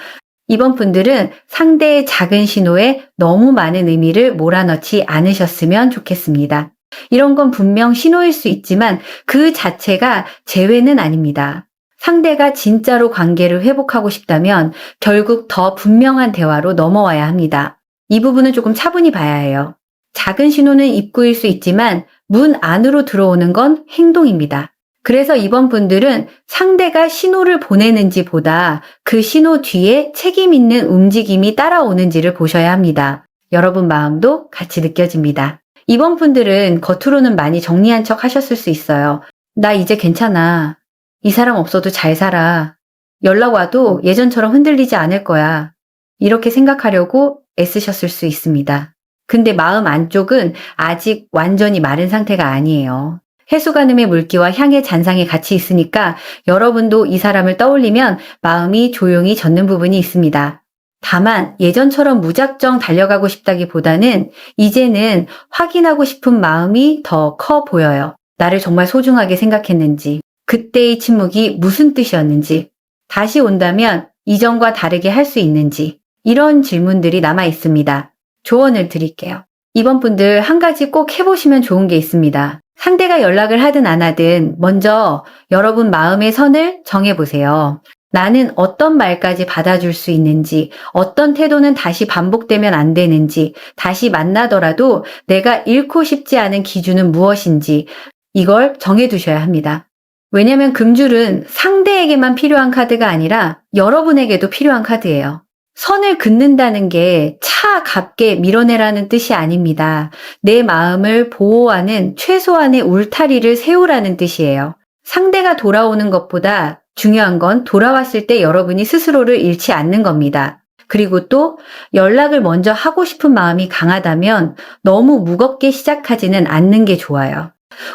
이번 분들은 상대의 작은 신호에 너무 많은 의미를 몰아넣지 않으셨으면 좋겠습니다. 이런 건 분명 신호일 수 있지만 그 자체가 재회는 아닙니다. 상대가 진짜로 관계를 회복하고 싶다면 결국 더 분명한 대화로 넘어와야 합니다. 이 부분은 조금 차분히 봐야 해요. 작은 신호는 입구일 수 있지만 문 안으로 들어오는 건 행동입니다. 그래서 이번 분들은 상대가 신호를 보내는지 보다 그 신호 뒤에 책임 있는 움직임이 따라오는지를 보셔야 합니다. 여러분 마음도 같이 느껴집니다. 이번 분들은 겉으로는 많이 정리한 척 하셨을 수 있어요. 나 이제 괜찮아. 이 사람 없어도 잘 살아. 연락 와도 예전처럼 흔들리지 않을 거야. 이렇게 생각하려고 애쓰셨을 수 있습니다. 근데 마음 안쪽은 아직 완전히 마른 상태가 아니에요. 해수가늠의 물기와 향의 잔상이 같이 있으니까 여러분도 이 사람을 떠올리면 마음이 조용히 젖는 부분이 있습니다. 다만 예전처럼 무작정 달려가고 싶다기보다는 이제는 확인하고 싶은 마음이 더 커 보여요. 나를 정말 소중하게 생각했는지, 그때의 침묵이 무슨 뜻이었는지, 다시 온다면 이전과 다르게 할 수 있는지 이런 질문들이 남아 있습니다. 조언을 드릴게요. 이번 분들 한 가지 꼭 해보시면 좋은 게 있습니다. 상대가 연락을 하든 안 하든 먼저 여러분 마음의 선을 정해보세요. 나는 어떤 말까지 받아줄 수 있는지, 어떤 태도는 다시 반복되면 안 되는지, 다시 만나더라도 내가 잃고 싶지 않은 기준은 무엇인지 이걸 정해두셔야 합니다. 왜냐면 금줄은 상대에게만 필요한 카드가 아니라 여러분에게도 필요한 카드예요. 선을 긋는다는 게 차갑게 밀어내라는 뜻이 아닙니다. 내 마음을 보호하는 최소한의 울타리를 세우라는 뜻이에요. 상대가 돌아오는 것보다 중요한 건 돌아왔을 때 여러분이 스스로를 잃지 않는 겁니다. 그리고 또 연락을 먼저 하고 싶은 마음이 강하다면 너무 무겁게 시작하지는 않는 게 좋아요.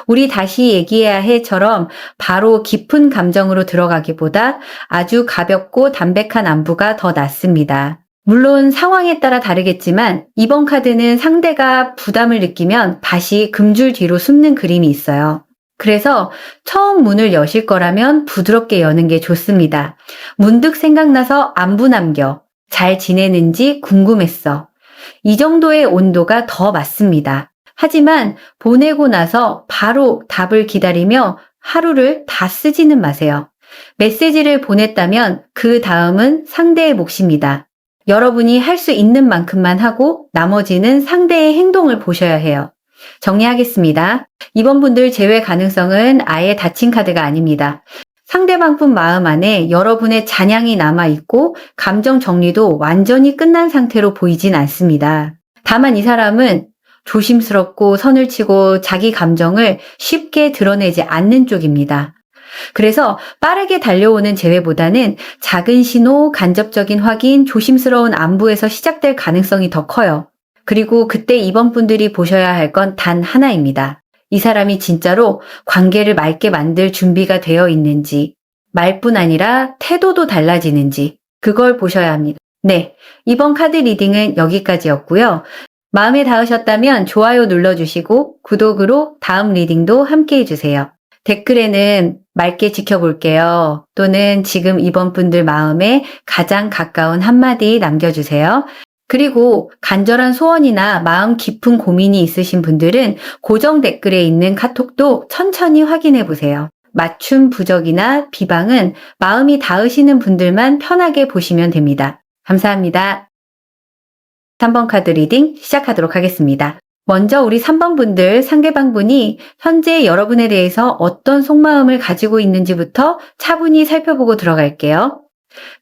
우리 다시 얘기해야 해처럼 바로 깊은 감정으로 들어가기보다 아주 가볍고 담백한 안부가 더 낫습니다. 물론 상황에 따라 다르겠지만 이번 카드는 상대가 부담을 느끼면 다시 금줄 뒤로 숨는 그림이 있어요. 그래서 처음 문을 여실 거라면 부드럽게 여는 게 좋습니다. 문득 생각나서 안부 남겨. 잘 지내는지 궁금했어. 이 정도의 온도가 더 맞습니다. 하지만 보내고 나서 바로 답을 기다리며 하루를 다 쓰지는 마세요. 메시지를 보냈다면 그 다음은 상대의 몫입니다. 여러분이 할 수 있는 만큼만 하고 나머지는 상대의 행동을 보셔야 해요. 정리하겠습니다. 이번 분들 재회 가능성은 아예 닫힌 카드가 아닙니다. 상대방분 마음 안에 여러분의 잔향이 남아있고 감정 정리도 완전히 끝난 상태로 보이진 않습니다. 다만 이 사람은 조심스럽고 선을 치고 자기 감정을 쉽게 드러내지 않는 쪽입니다. 그래서 빠르게 달려오는 재회보다는 작은 신호, 간접적인 확인, 조심스러운 안부에서 시작될 가능성이 더 커요. 그리고 그때 이번 분들이 보셔야 할 건 단 하나입니다. 이 사람이 진짜로 관계를 맑게 만들 준비가 되어 있는지, 말뿐 아니라 태도도 달라지는지 그걸 보셔야 합니다. 네, 이번 카드 리딩은 여기까지였고요. 마음에 닿으셨다면 좋아요 눌러주시고 구독으로 다음 리딩도 함께 해주세요. 댓글에는 맑게 지켜볼게요. 또는 지금 이번 분들 마음에 가장 가까운 한마디 남겨주세요. 그리고 간절한 소원이나 마음 깊은 고민이 있으신 분들은 고정 댓글에 있는 카톡도 천천히 확인해 보세요. 맞춤 부적이나 비방은 마음이 닿으시는 분들만 편하게 보시면 됩니다. 감사합니다. 3번 카드 리딩 시작하도록 하겠습니다. 먼저 우리 3번 분들 상대방 분이 현재 여러분에 대해서 어떤 속마음을 가지고 있는지부터 차분히 살펴보고 들어갈게요.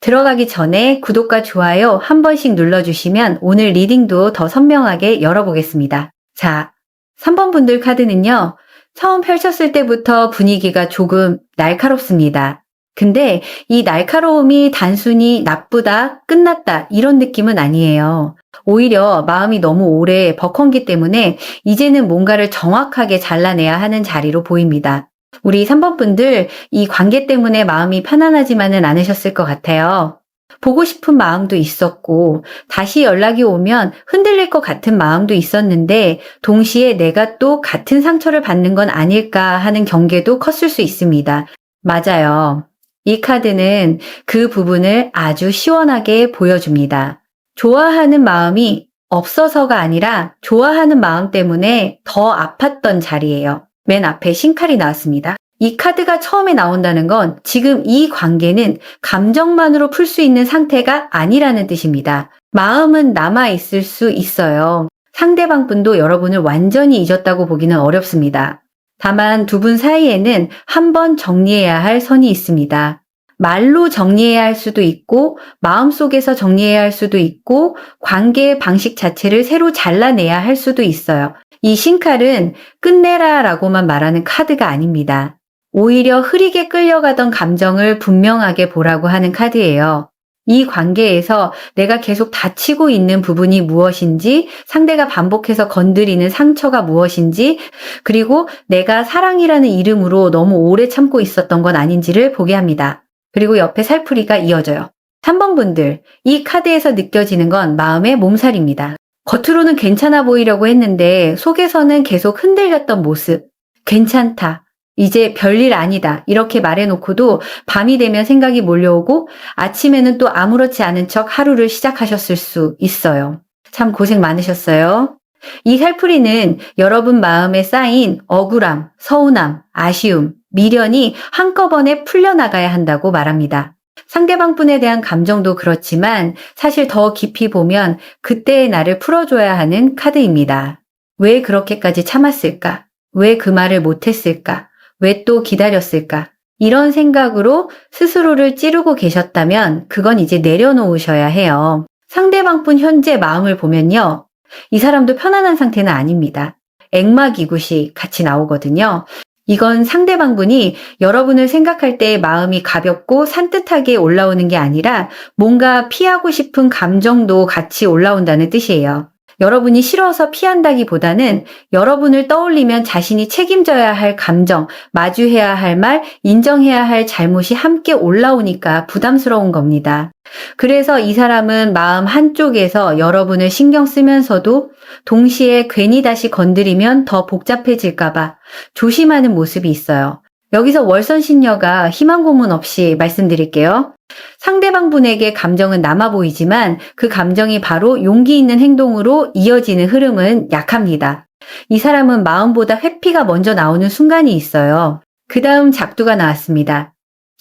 들어가기 전에 구독과 좋아요 한 번씩 눌러주시면 오늘 리딩도 더 선명하게 열어보겠습니다. 자, 3번 분들 카드는요. 처음 펼쳤을 때부터 분위기가 조금 날카롭습니다. 근데 이 날카로움이 단순히 나쁘다, 끝났다 이런 느낌은 아니에요. 오히려 마음이 너무 오래 버컹기 때문에 이제는 뭔가를 정확하게 잘라내야 하는 자리로 보입니다. 우리 3번 분들 이 관계 때문에 마음이 편안하지만은 않으셨을 것 같아요. 보고 싶은 마음도 있었고 다시 연락이 오면 흔들릴 것 같은 마음도 있었는데 동시에 내가 또 같은 상처를 받는 건 아닐까 하는 경계도 컸을 수 있습니다. 맞아요. 이 카드는 그 부분을 아주 시원하게 보여줍니다. 좋아하는 마음이 없어서가 아니라 좋아하는 마음 때문에 더 아팠던 자리예요. 맨 앞에 신칼이 나왔습니다. 이 카드가 처음에 나온다는 건 지금 이 관계는 감정만으로 풀 수 있는 상태가 아니라는 뜻입니다. 마음은 남아있을 수 있어요. 상대방 분도 여러분을 완전히 잊었다고 보기는 어렵습니다. 다만 두 분 사이에는 한번 정리해야 할 선이 있습니다. 말로 정리해야 할 수도 있고 마음속에서 정리해야 할 수도 있고 관계의 방식 자체를 새로 잘라내야 할 수도 있어요. 이 신칼은 끝내라 라고만 말하는 카드가 아닙니다. 오히려 흐리게 끌려가던 감정을 분명하게 보라고 하는 카드예요. 이 관계에서 내가 계속 다치고 있는 부분이 무엇인지, 상대가 반복해서 건드리는 상처가 무엇인지, 그리고 내가 사랑이라는 이름으로 너무 오래 참고 있었던 건 아닌지를 보게 합니다. 그리고 옆에 살풀이가 이어져요. 3번 분들, 이 카드에서 느껴지는 건 마음의 몸살입니다. 겉으로는 괜찮아 보이려고 했는데 속에서는 계속 흔들렸던 모습. 괜찮다. 이제 별일 아니다. 이렇게 말해놓고도 밤이 되면 생각이 몰려오고 아침에는 또 아무렇지 않은 척 하루를 시작하셨을 수 있어요. 참 고생 많으셨어요. 이 살풀이는 여러분 마음에 쌓인 억울함, 서운함, 아쉬움, 미련이 한꺼번에 풀려나가야 한다고 말합니다. 상대방 분에 대한 감정도 그렇지만 사실 더 깊이 보면 그때의 나를 풀어줘야 하는 카드입니다. 왜 그렇게까지 참았을까? 왜 그 말을 못했을까? 왜 또 기다렸을까? 이런 생각으로 스스로를 찌르고 계셨다면 그건 이제 내려놓으셔야 해요. 상대방 분 현재 마음을 보면요. 이 사람도 편안한 상태는 아닙니다. 액막이굿이 같이 나오거든요. 이건 상대방 분이 여러분을 생각할 때 마음이 가볍고 산뜻하게 올라오는 게 아니라 뭔가 피하고 싶은 감정도 같이 올라온다는 뜻이에요. 여러분이 싫어서 피한다기보다는 여러분을 떠올리면 자신이 책임져야 할 감정, 마주해야 할 말, 인정해야 할 잘못이 함께 올라오니까 부담스러운 겁니다. 그래서 이 사람은 마음 한쪽에서 여러분을 신경 쓰면서도 동시에 괜히 다시 건드리면 더 복잡해질까봐 조심하는 모습이 있어요. 여기서 월선신녀가 희망 고문 없이 말씀드릴게요. 상대방 분에게 감정은 남아 보이지만 그 감정이 바로 용기 있는 행동으로 이어지는 흐름은 약합니다. 이 사람은 마음보다 회피가 먼저 나오는 순간이 있어요. 그 다음 작두가 나왔습니다.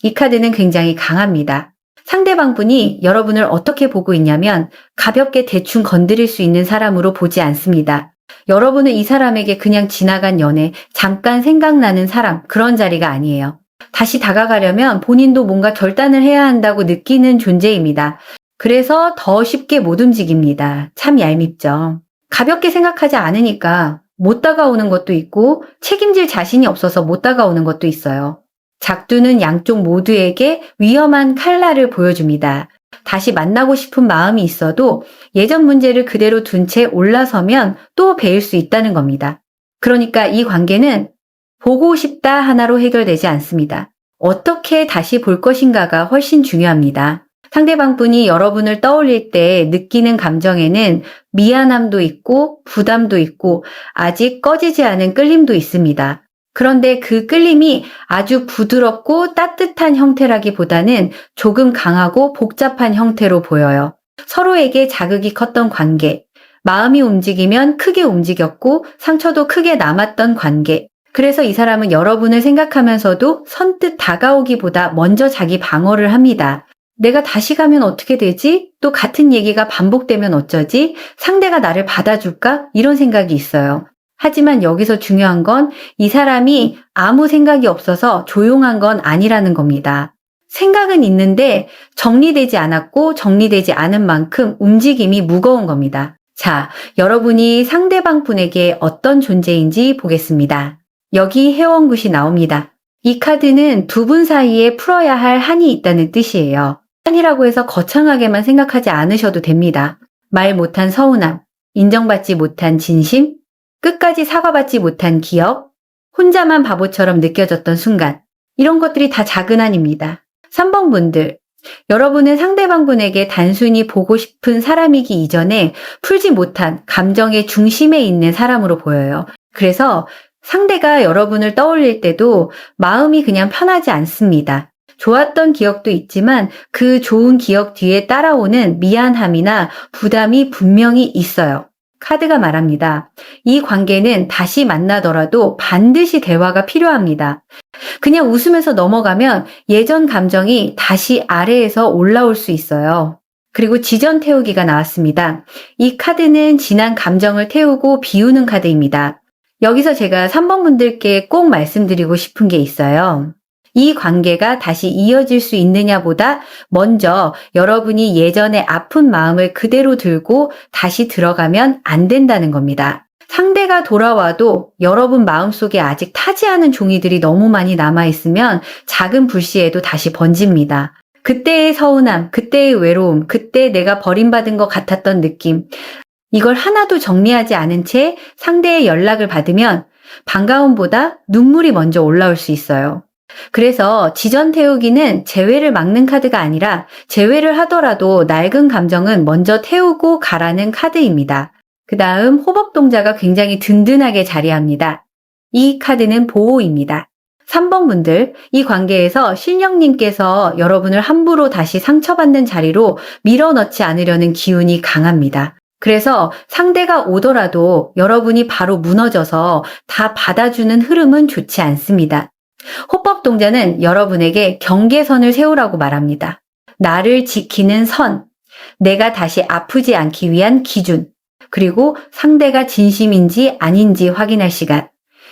이 카드는 굉장히 강합니다. 상대방 분이 여러분을 어떻게 보고 있냐면 가볍게 대충 건드릴 수 있는 사람으로 보지 않습니다. 여러분은 이 사람에게 그냥 지나간 연애, 잠깐 생각나는 사람, 그런 자리가 아니에요. 다시 다가가려면 본인도 뭔가 결단을 해야 한다고 느끼는 존재입니다. 그래서 더 쉽게 못 움직입니다. 참 얄밉죠. 가볍게 생각하지 않으니까 못 다가오는 것도 있고 책임질 자신이 없어서 못 다가오는 것도 있어요. 작두는 양쪽 모두에게 위험한 칼날을 보여줍니다. 다시 만나고 싶은 마음이 있어도 예전 문제를 그대로 둔 채 올라서면 또 배일 수 있다는 겁니다. 그러니까 이 관계는 보고 싶다 하나로 해결되지 않습니다. 어떻게 다시 볼 것인가가 훨씬 중요합니다. 상대방 분이 여러분을 떠올릴 때 느끼는 감정에는 미안함도 있고 부담도 있고 아직 꺼지지 않은 끌림도 있습니다. 그런데 그 끌림이 아주 부드럽고 따뜻한 형태라기보다는 조금 강하고 복잡한 형태로 보여요. 서로에게 자극이 컸던 관계, 마음이 움직이면 크게 움직였고 상처도 크게 남았던 관계. 그래서 이 사람은 여러분을 생각하면서도 선뜻 다가오기보다 먼저 자기 방어를 합니다. 내가 다시 가면 어떻게 되지? 또 같은 얘기가 반복되면 어쩌지? 상대가 나를 받아줄까? 이런 생각이 있어요. 하지만 여기서 중요한 건 이 사람이 아무 생각이 없어서 조용한 건 아니라는 겁니다. 생각은 있는데 정리되지 않았고 정리되지 않은 만큼 움직임이 무거운 겁니다. 자, 여러분이 상대방 분에게 어떤 존재인지 보겠습니다. 여기 회원굿이 나옵니다. 이 카드는 두 분 사이에 풀어야 할 한이 있다는 뜻이에요. 한이라고 해서 거창하게만 생각하지 않으셔도 됩니다. 말 못한 서운함, 인정받지 못한 진심, 끝까지 사과받지 못한 기억, 혼자만 바보처럼 느껴졌던 순간, 이런 것들이 다 작은 한입니다. 3번 분들, 여러분은 상대방 분에게 단순히 보고 싶은 사람이기 이전에 풀지 못한 감정의 중심에 있는 사람으로 보여요. 그래서 상대가 여러분을 떠올릴 때도 마음이 그냥 편하지 않습니다. 좋았던 기억도 있지만 그 좋은 기억 뒤에 따라오는 미안함이나 부담이 분명히 있어요. 카드가 말합니다. 이 관계는 다시 만나더라도 반드시 대화가 필요합니다. 그냥 웃으면서 넘어가면 예전 감정이 다시 아래에서 올라올 수 있어요. 그리고 지전 태우기가 나왔습니다. 이 카드는 지난 감정을 태우고 비우는 카드입니다. 여기서 제가 3번 분들께 꼭 말씀드리고 싶은 게 있어요. 이 관계가 다시 이어질 수 있느냐보다 먼저 여러분이 예전의 아픈 마음을 그대로 들고 다시 들어가면 안 된다는 겁니다. 상대가 돌아와도 여러분 마음속에 아직 타지 않은 종이들이 너무 많이 남아있으면 작은 불씨에도 다시 번집니다. 그때의 서운함, 그때의 외로움, 그때 내가 버림받은 것 같았던 느낌, 이걸 하나도 정리하지 않은 채 상대의 연락을 받으면 반가움보다 눈물이 먼저 올라올 수 있어요. 그래서 지전 태우기는 재회를 막는 카드가 아니라 재회를 하더라도 낡은 감정은 먼저 태우고 가라는 카드입니다. 그 다음 호법동자가 굉장히 든든하게 자리합니다. 이 카드는 보호입니다. 3번 분들, 이 관계에서 신령님께서 여러분을 함부로 다시 상처받는 자리로 밀어넣지 않으려는 기운이 강합니다. 그래서 상대가 오더라도 여러분이 바로 무너져서 다 받아주는 흐름은 좋지 않습니다. 호법동자는 여러분에게 경계선을 세우라고 말합니다. 나를 지키는 선, 내가 다시 아프지 않기 위한 기준, 그리고 상대가 진심인지 아닌지 확인할 시간.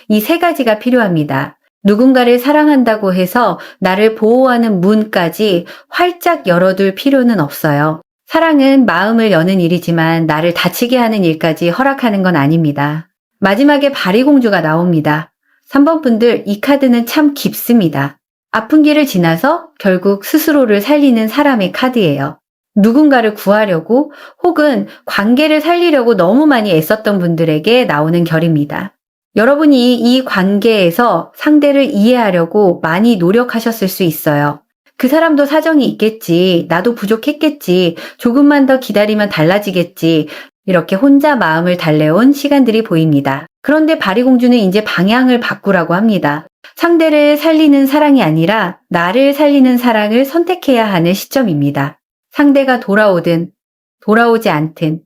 이 세 가지가 필요합니다. 누군가를 사랑한다고 해서 나를 보호하는 문까지 활짝 열어둘 필요는 없어요. 사랑은 마음을 여는 일이지만 나를 다치게 하는 일까지 허락하는 건 아닙니다. 마지막에 바리공주가 나옵니다. 3번 분들, 이 카드는 참 깊습니다. 아픈 길을 지나서 결국 스스로를 살리는 사람의 카드예요. 누군가를 구하려고 혹은 관계를 살리려고 너무 많이 애썼던 분들에게 나오는 결입니다. 여러분이 이 관계에서 상대를 이해하려고 많이 노력하셨을 수 있어요. 그 사람도 사정이 있겠지, 나도 부족했겠지, 조금만 더 기다리면 달라지겠지, 이렇게 혼자 마음을 달래온 시간들이 보입니다. 그런데 바리공주는 이제 방향을 바꾸라고 합니다. 상대를 살리는 사랑이 아니라 나를 살리는 사랑을 선택해야 하는 시점입니다. 상대가 돌아오든 돌아오지 않든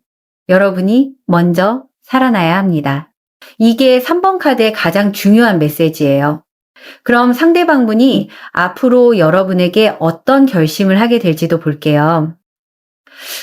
여러분이 먼저 살아나야 합니다. 이게 3번 카드의 가장 중요한 메시지예요. 그럼 상대방분이 앞으로 여러분에게 어떤 결심을 하게 될지도 볼게요.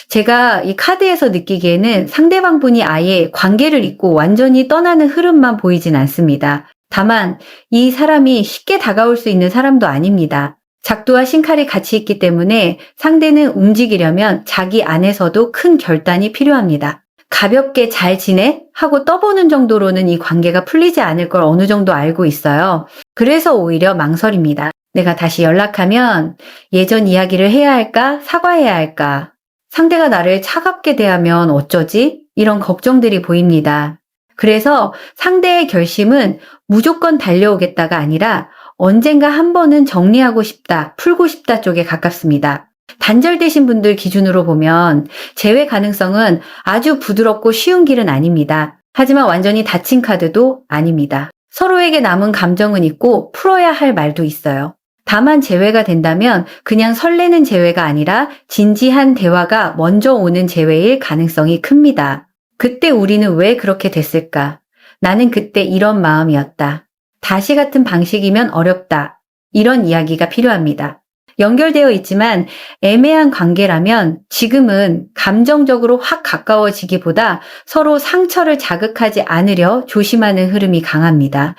제가 이 카드에서 느끼기에는 상대방분이 아예 관계를 잊고 완전히 떠나는 흐름만 보이진 않습니다. 다만 이 사람이 쉽게 다가올 수 있는 사람도 아닙니다. 작두와 신칼이 같이 있기 때문에 상대는 움직이려면 자기 안에서도 큰 결단이 필요합니다. 가볍게 잘 지내? 하고 떠보는 정도로는 이 관계가 풀리지 않을 걸 어느 정도 알고 있어요. 그래서 오히려 망설입니다. 내가 다시 연락하면 예전 이야기를 해야 할까? 사과해야 할까? 상대가 나를 차갑게 대하면 어쩌지? 이런 걱정들이 보입니다. 그래서 상대의 결심은 무조건 달려오겠다가 아니라 언젠가 한 번은 정리하고 싶다, 풀고 싶다 쪽에 가깝습니다. 단절되신 분들 기준으로 보면 재회 가능성은 아주 부드럽고 쉬운 길은 아닙니다. 하지만 완전히 닫힌 카드도 아닙니다. 서로에게 남은 감정은 있고 풀어야 할 말도 있어요. 다만 재회가 된다면 그냥 설레는 재회가 아니라 진지한 대화가 먼저 오는 재회일 가능성이 큽니다. 그때 우리는 왜 그렇게 됐을까? 나는 그때 이런 마음이었다. 다시 같은 방식이면 어렵다. 이런 이야기가 필요합니다. 연결되어 있지만 애매한 관계라면 지금은 감정적으로 확 가까워지기보다 서로 상처를 자극하지 않으려 조심하는 흐름이 강합니다.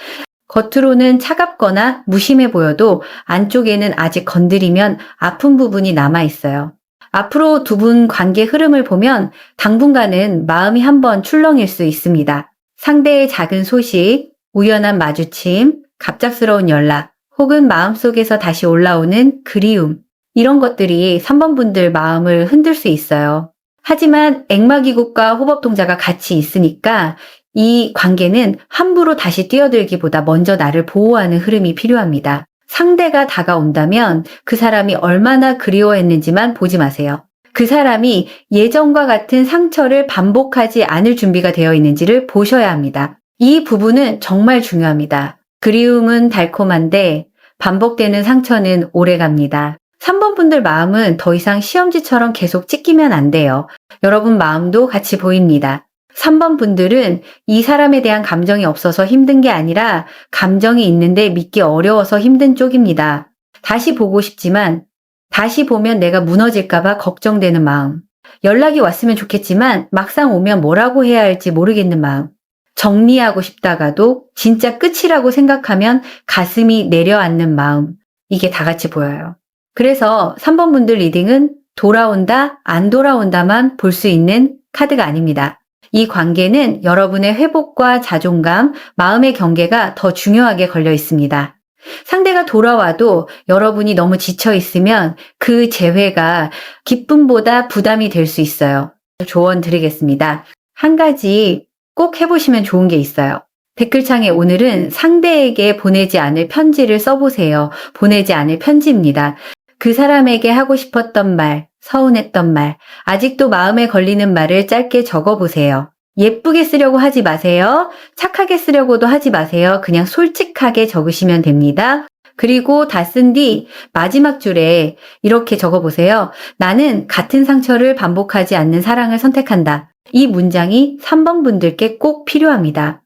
겉으로는 차갑거나 무심해 보여도 안쪽에는 아직 건드리면 아픈 부분이 남아 있어요. 앞으로 두 분 관계 흐름을 보면 당분간은 마음이 한번 출렁일 수 있습니다. 상대의 작은 소식, 우연한 마주침, 갑작스러운 연락, 혹은 마음속에서 다시 올라오는 그리움, 이런 것들이 3번 분들 마음을 흔들 수 있어요. 하지만 액막이국과 호법동자가 같이 있으니까 이 관계는 함부로 다시 뛰어들기보다 먼저 나를 보호하는 흐름이 필요합니다. 상대가 다가온다면 그 사람이 얼마나 그리워했는지만 보지 마세요. 그 사람이 예전과 같은 상처를 반복하지 않을 준비가 되어 있는지를 보셔야 합니다. 이 부분은 정말 중요합니다. 그리움은 달콤한데 반복되는 상처는 오래갑니다. 3번 분들 마음은 더 이상 시험지처럼 계속 찢기면 안 돼요. 여러분 마음도 같이 보입니다. 3번 분들은 이 사람에 대한 감정이 없어서 힘든 게 아니라 감정이 있는데 믿기 어려워서 힘든 쪽입니다. 다시 보고 싶지만 다시 보면 내가 무너질까봐 걱정되는 마음. 연락이 왔으면 좋겠지만 막상 오면 뭐라고 해야 할지 모르겠는 마음. 정리하고 싶다가도 진짜 끝이라고 생각하면 가슴이 내려앉는 마음. 이게 다 같이 보여요. 그래서 3번 분들 리딩은 돌아온다, 안 돌아온다만 볼 수 있는 카드가 아닙니다. 이 관계는 여러분의 회복과 자존감, 마음의 경계가 더 중요하게 걸려 있습니다. 상대가 돌아와도 여러분이 너무 지쳐 있으면 그 재회가 기쁨보다 부담이 될 수 있어요. 조언 드리겠습니다. 한 가지 꼭 해보시면 좋은 게 있어요. 댓글창에 오늘은 상대에게 보내지 않을 편지를 써보세요. 보내지 않을 편지입니다. 그 사람에게 하고 싶었던 말, 서운했던 말, 아직도 마음에 걸리는 말을 짧게 적어보세요. 예쁘게 쓰려고 하지 마세요. 착하게 쓰려고도 하지 마세요. 그냥 솔직하게 적으시면 됩니다. 그리고 다 쓴 뒤 마지막 줄에 이렇게 적어보세요. 나는 같은 상처를 반복하지 않는 사랑을 선택한다. 이 문장이 3번 분들께 꼭 필요합니다.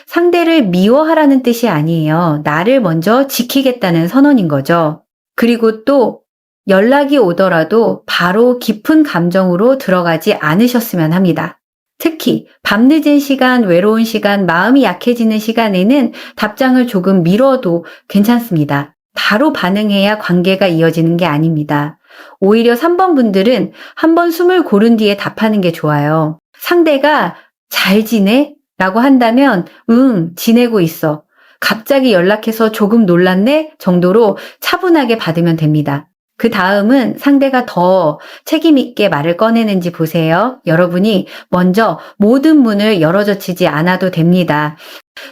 상대를 미워하라는 뜻이 아니에요. 나를 먼저 지키겠다는 선언인 거죠. 그리고 또 연락이 오더라도 바로 깊은 감정으로 들어가지 않으셨으면 합니다. 특히 밤늦은 시간, 외로운 시간, 마음이 약해지는 시간에는 답장을 조금 미뤄도 괜찮습니다. 바로 반응해야 관계가 이어지는 게 아닙니다. 오히려 3번 분들은 한번 숨을 고른 뒤에 답하는 게 좋아요. 상대가 잘 지내? 라고 한다면 지내고 있어. 갑자기 연락해서 조금 놀랐네? 정도로 차분하게 받으면 됩니다. 그 다음은 상대가 더 책임있게 말을 꺼내는지 보세요. 여러분이 먼저 모든 문을 열어젖히지 않아도 됩니다.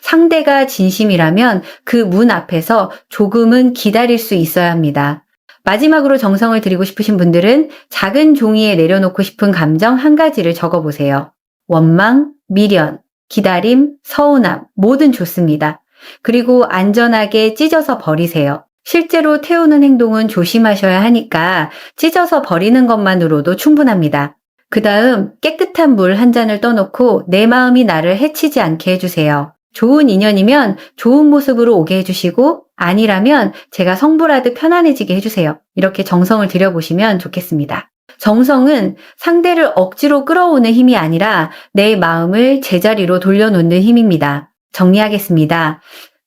상대가 진심이라면 그 문 앞에서 조금은 기다릴 수 있어야 합니다. 마지막으로 정성을 드리고 싶으신 분들은 작은 종이에 내려놓고 싶은 감정 한 가지를 적어보세요. 원망, 미련, 기다림, 서운함, 뭐든 좋습니다. 그리고 안전하게 찢어서 버리세요. 실제로 태우는 행동은 조심하셔야 하니까 찢어서 버리는 것만으로도 충분합니다. 그 다음 깨끗한 물 한 잔을 떠놓고 내 마음이 나를 해치지 않게 해주세요. 좋은 인연이면 좋은 모습으로 오게 해주시고 아니라면 제가 성불하듯 편안해지게 해주세요. 이렇게 정성을 들여보시면 좋겠습니다. 정성은 상대를 억지로 끌어오는 힘이 아니라 내 마음을 제자리로 돌려놓는 힘입니다. 정리하겠습니다.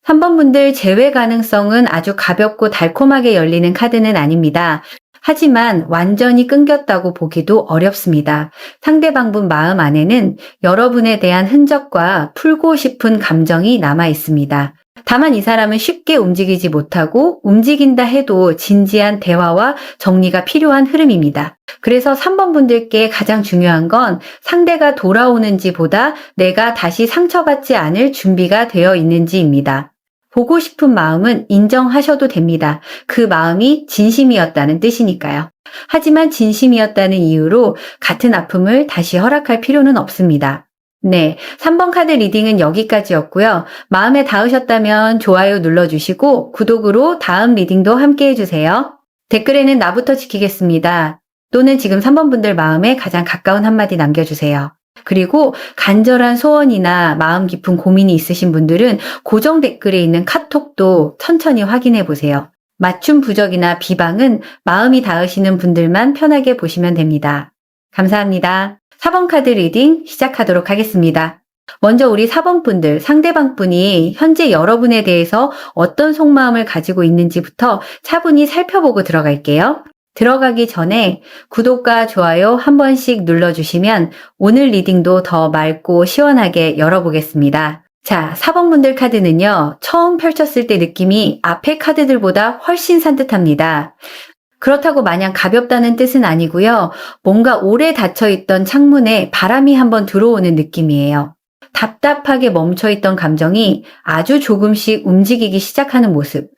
3번 분들 재회 가능성은 아주 가볍고 달콤하게 열리는 카드는 아닙니다. 하지만 완전히 끊겼다고 보기도 어렵습니다. 상대방분 마음 안에는 여러분에 대한 흔적과 풀고 싶은 감정이 남아 있습니다. 다만 이 사람은 쉽게 움직이지 못하고 움직인다 해도 진지한 대화와 정리가 필요한 흐름입니다. 그래서 3번 분들께 가장 중요한 건 상대가 돌아오는지보다 내가 다시 상처받지 않을 준비가 되어 있는지입니다. 보고 싶은 마음은 인정하셔도 됩니다. 그 마음이 진심이었다는 뜻이니까요. 하지만 진심이었다는 이유로 같은 아픔을 다시 허락할 필요는 없습니다. 네, 3번 카드 리딩은 여기까지였고요. 마음에 닿으셨다면 좋아요 눌러주시고 구독으로 다음 리딩도 함께 해주세요. 댓글에는 나부터 지키겠습니다. 또는 지금 3번 분들 마음에 가장 가까운 한마디 남겨주세요. 그리고 간절한 소원이나 마음 깊은 고민이 있으신 분들은 고정 댓글에 있는 카톡도 천천히 확인해 보세요. 맞춤 부적이나 비방은 마음이 닿으시는 분들만 편하게 보시면 됩니다. 감사합니다. 4번 카드 리딩 시작하도록 하겠습니다. 먼저 우리 4번 분들, 상대방 분이 현재 여러분에 대해서 어떤 속마음을 가지고 있는지부터 차분히 살펴보고 들어갈게요. 들어가기 전에 구독과 좋아요 한 번씩 눌러주시면 오늘 리딩도 더 맑고 시원하게 열어보겠습니다. 자, 4번 분들 카드는요, 처음 펼쳤을 때 느낌이 앞의 카드들보다 훨씬 산뜻합니다. 그렇다고 마냥 가볍다는 뜻은 아니고요. 뭔가 오래 닫혀있던 창문에 바람이 한번 들어오는 느낌이에요. 답답하게 멈춰있던 감정이 아주 조금씩 움직이기 시작하는 모습.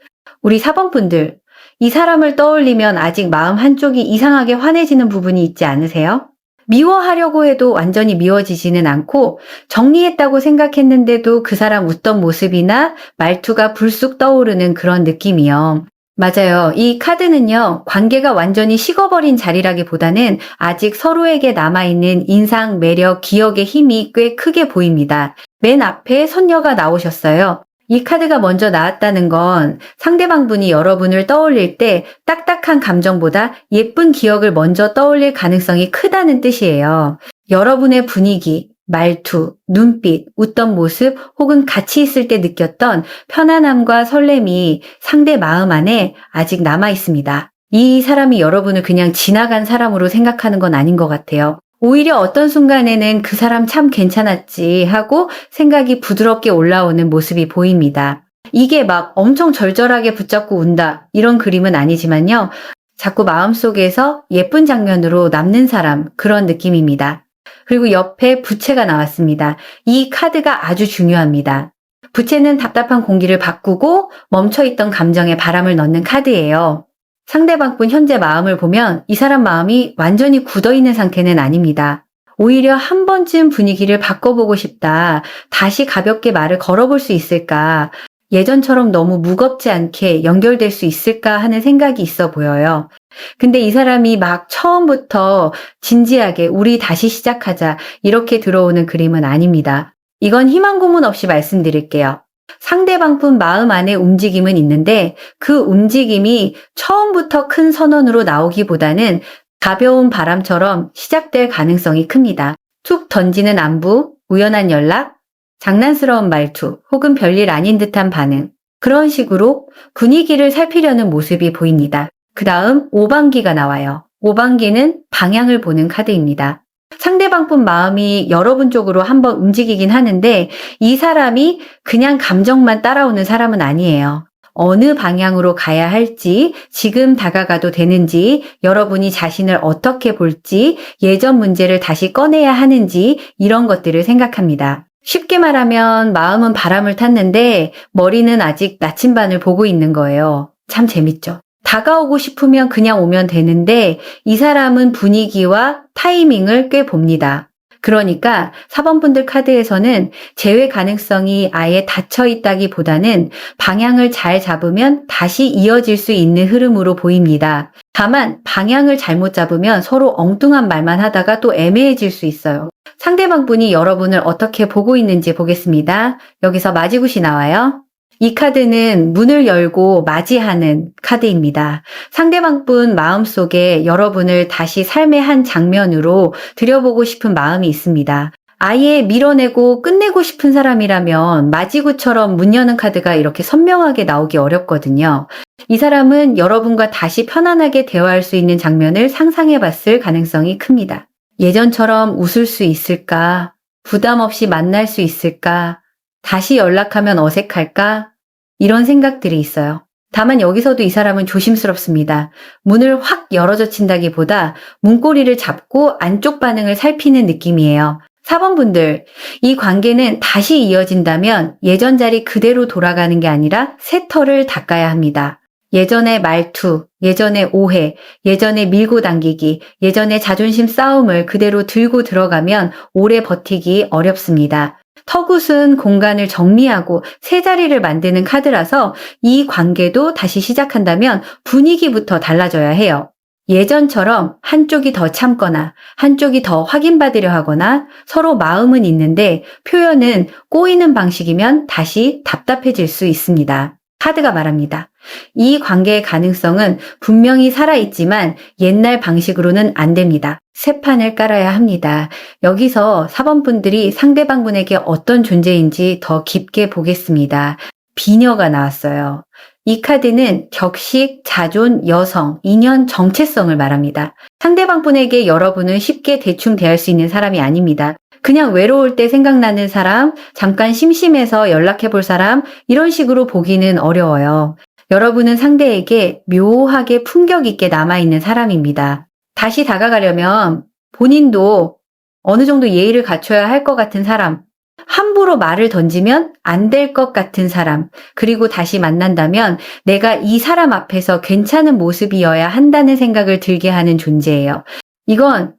우리 4번 분들, 이 사람을 떠올리면 아직 마음 한쪽이 이상하게 환해지는 부분이 있지 않으세요? 미워하려고 해도 완전히 미워지지는 않고 정리했다고 생각했는데도 그 사람 웃던 모습이나 말투가 불쑥 떠오르는 그런 느낌이요. 맞아요. 이 카드는요, 관계가 완전히 식어버린 자리라기보다는 아직 서로에게 남아있는 인상, 매력, 기억의 힘이 꽤 크게 보입니다. 맨 앞에 선녀가 나오셨어요. 이 카드가 먼저 나왔다는 건 상대방 분이 여러분을 떠올릴 때 딱딱한 감정보다 예쁜 기억을 먼저 떠올릴 가능성이 크다는 뜻이에요. 여러분의 분위기, 말투, 눈빛, 웃던 모습 혹은 같이 있을 때 느꼈던 편안함과 설렘이 상대 마음 안에 아직 남아 있습니다. 이 사람이 여러분을 그냥 지나간 사람으로 생각하는 건 아닌 것 같아요. 오히려 어떤 순간에는 그 사람 참 괜찮았지 하고 생각이 부드럽게 올라오는 모습이 보입니다. 이게 막 엄청 절절하게 붙잡고 운다 이런 그림은 아니지만요. 자꾸 마음속에서 예쁜 장면으로 남는 사람 그런 느낌입니다. 그리고 옆에 부채가 나왔습니다. 이 카드가 아주 중요합니다. 부채는 답답한 공기를 바꾸고 멈춰있던 감정에 바람을 넣는 카드예요. 상대방 분 현재 마음을 보면 이 사람 마음이 완전히 굳어있는 상태는 아닙니다. 오히려 한 번쯤 분위기를 바꿔보고 싶다. 다시 가볍게 말을 걸어볼 수 있을까? 예전처럼 너무 무겁지 않게 연결될 수 있을까 하는 생각이 있어 보여요. 근데 이 사람이 막 처음부터 진지하게 우리 다시 시작하자 이렇게 들어오는 그림은 아닙니다. 이건 희망 고문 없이 말씀드릴게요. 상대방 분 마음 안에 움직임은 있는데 그 움직임이 처음부터 큰 선언으로 나오기보다는 가벼운 바람처럼 시작될 가능성이 큽니다. 툭 던지는 안부, 우연한 연락, 장난스러운 말투 혹은 별일 아닌 듯한 반응 그런 식으로 분위기를 살피려는 모습이 보입니다. 그 다음 5반기가 나와요. 5반기는 방향을 보는 카드입니다. 상대방 분 마음이 여러분 쪽으로 한번 움직이긴 하는데 이 사람이 그냥 감정만 따라오는 사람은 아니에요. 어느 방향으로 가야 할지, 지금 다가가도 되는지, 여러분이 자신을 어떻게 볼지, 예전 문제를 다시 꺼내야 하는지 이런 것들을 생각합니다. 쉽게 말하면 마음은 바람을 탔는데 머리는 아직 나침반을 보고 있는 거예요. 참 재밌죠? 다가오고 싶으면 그냥 오면 되는데 이 사람은 분위기와 타이밍을 꽤 봅니다. 그러니까 4번 분들 카드에서는 재회 가능성이 아예 닫혀 있다기보다는 방향을 잘 잡으면 다시 이어질 수 있는 흐름으로 보입니다. 다만 방향을 잘못 잡으면 서로 엉뚱한 말만 하다가 또 애매해질 수 있어요. 상대방 분이 여러분을 어떻게 보고 있는지 보겠습니다. 여기서 마지굿이 나와요. 이 카드는 문을 열고 맞이하는 카드입니다. 상대방 분 마음속에 여러분을 다시 삶의 한 장면으로 들여보고 싶은 마음이 있습니다. 아예 밀어내고 끝내고 싶은 사람이라면 마지구처럼 문 여는 카드가 이렇게 선명하게 나오기 어렵거든요. 이 사람은 여러분과 다시 편안하게 대화할 수 있는 장면을 상상해 봤을 가능성이 큽니다. 예전처럼 웃을 수 있을까? 부담 없이 만날 수 있을까? 다시 연락하면 어색할까? 이런 생각들이 있어요. 다만 여기서도 이 사람은 조심스럽습니다. 문을 확 열어젖힌다기보다 문고리를 잡고 안쪽 반응을 살피는 느낌이에요. 4번 분들, 이 관계는 다시 이어진다면 예전 자리 그대로 돌아가는 게 아니라 새 털을 닦아야 합니다. 예전의 말투, 예전의 오해, 예전의 밀고 당기기, 예전의 자존심 싸움을 그대로 들고 들어가면 오래 버티기 어렵습니다. 턱웃은 공간을 정리하고 새 자리를 만드는 카드라서 이 관계도 다시 시작한다면 분위기부터 달라져야 해요. 예전처럼 한쪽이 더 참거나 한쪽이 더 확인받으려 하거나 서로 마음은 있는데 표현은 꼬이는 방식이면 다시 답답해질 수 있습니다. 카드가 말합니다. 이 관계의 가능성은 분명히 살아있지만 옛날 방식으로는 안 됩니다. 새 판을 깔아야 합니다. 여기서 4번 분들이 상대방 분에게 어떤 존재인지 더 깊게 보겠습니다. 비녀가 나왔어요. 이 카드는 격식, 자존, 여성, 인연, 정체성을 말합니다. 상대방 분에게 여러분은 쉽게 대충 대할 수 있는 사람이 아닙니다. 그냥 외로울 때 생각나는 사람, 잠깐 심심해서 연락해 볼 사람, 이런 식으로 보기는 어려워요. 여러분은 상대에게 묘하게 품격 있게 남아있는 사람입니다. 다시 다가가려면 본인도 어느 정도 예의를 갖춰야 할 것 같은 사람, 함부로 말을 던지면 안 될 것 같은 사람, 그리고 다시 만난다면 내가 이 사람 앞에서 괜찮은 모습이어야 한다는 생각을 들게 하는 존재예요. 이건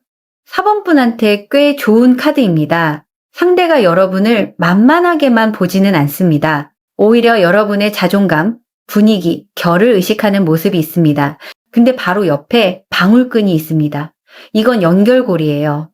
4번 분한테 꽤 좋은 카드입니다. 상대가 여러분을 만만하게만 보지는 않습니다. 오히려 여러분의 자존감, 분위기, 결을 의식하는 모습이 있습니다. 근데 바로 옆에 방울끈이 있습니다. 이건 연결고리예요.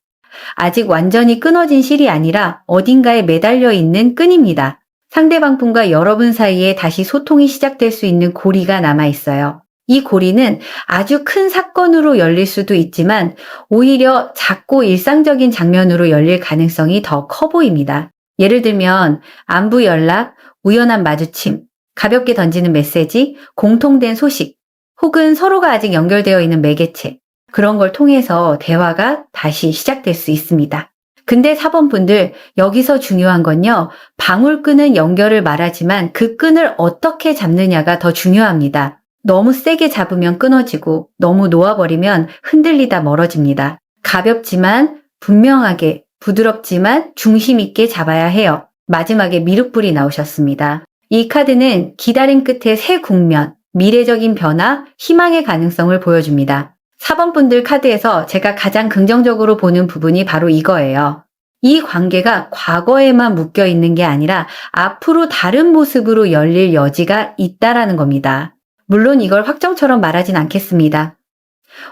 아직 완전히 끊어진 실이 아니라 어딘가에 매달려 있는 끈입니다. 상대방 분과 여러분 사이에 다시 소통이 시작될 수 있는 고리가 남아 있어요. 이 고리는 아주 큰 사건으로 열릴 수도 있지만 오히려 작고 일상적인 장면으로 열릴 가능성이 더 커 보입니다. 예를 들면 안부 연락, 우연한 마주침, 가볍게 던지는 메시지, 공통된 소식, 혹은 서로가 아직 연결되어 있는 매개체, 그런 걸 통해서 대화가 다시 시작될 수 있습니다. 근데 4번 분들, 여기서 중요한 건요, 방울끈은 연결을 말하지만 그 끈을 어떻게 잡느냐가 더 중요합니다. 너무 세게 잡으면 끊어지고 너무 놓아버리면 흔들리다 멀어집니다. 가볍지만 분명하게, 부드럽지만 중심 있게 잡아야 해요. 마지막에 미륵불이 나오셨습니다. 이 카드는 기다림 끝에 새 국면, 미래적인 변화, 희망의 가능성을 보여줍니다. 4번 분들 카드에서 제가 가장 긍정적으로 보는 부분이 바로 이거예요. 이 관계가 과거에만 묶여 있는 게 아니라 앞으로 다른 모습으로 열릴 여지가 있다라는 겁니다. 물론 이걸 확정처럼 말하진 않겠습니다.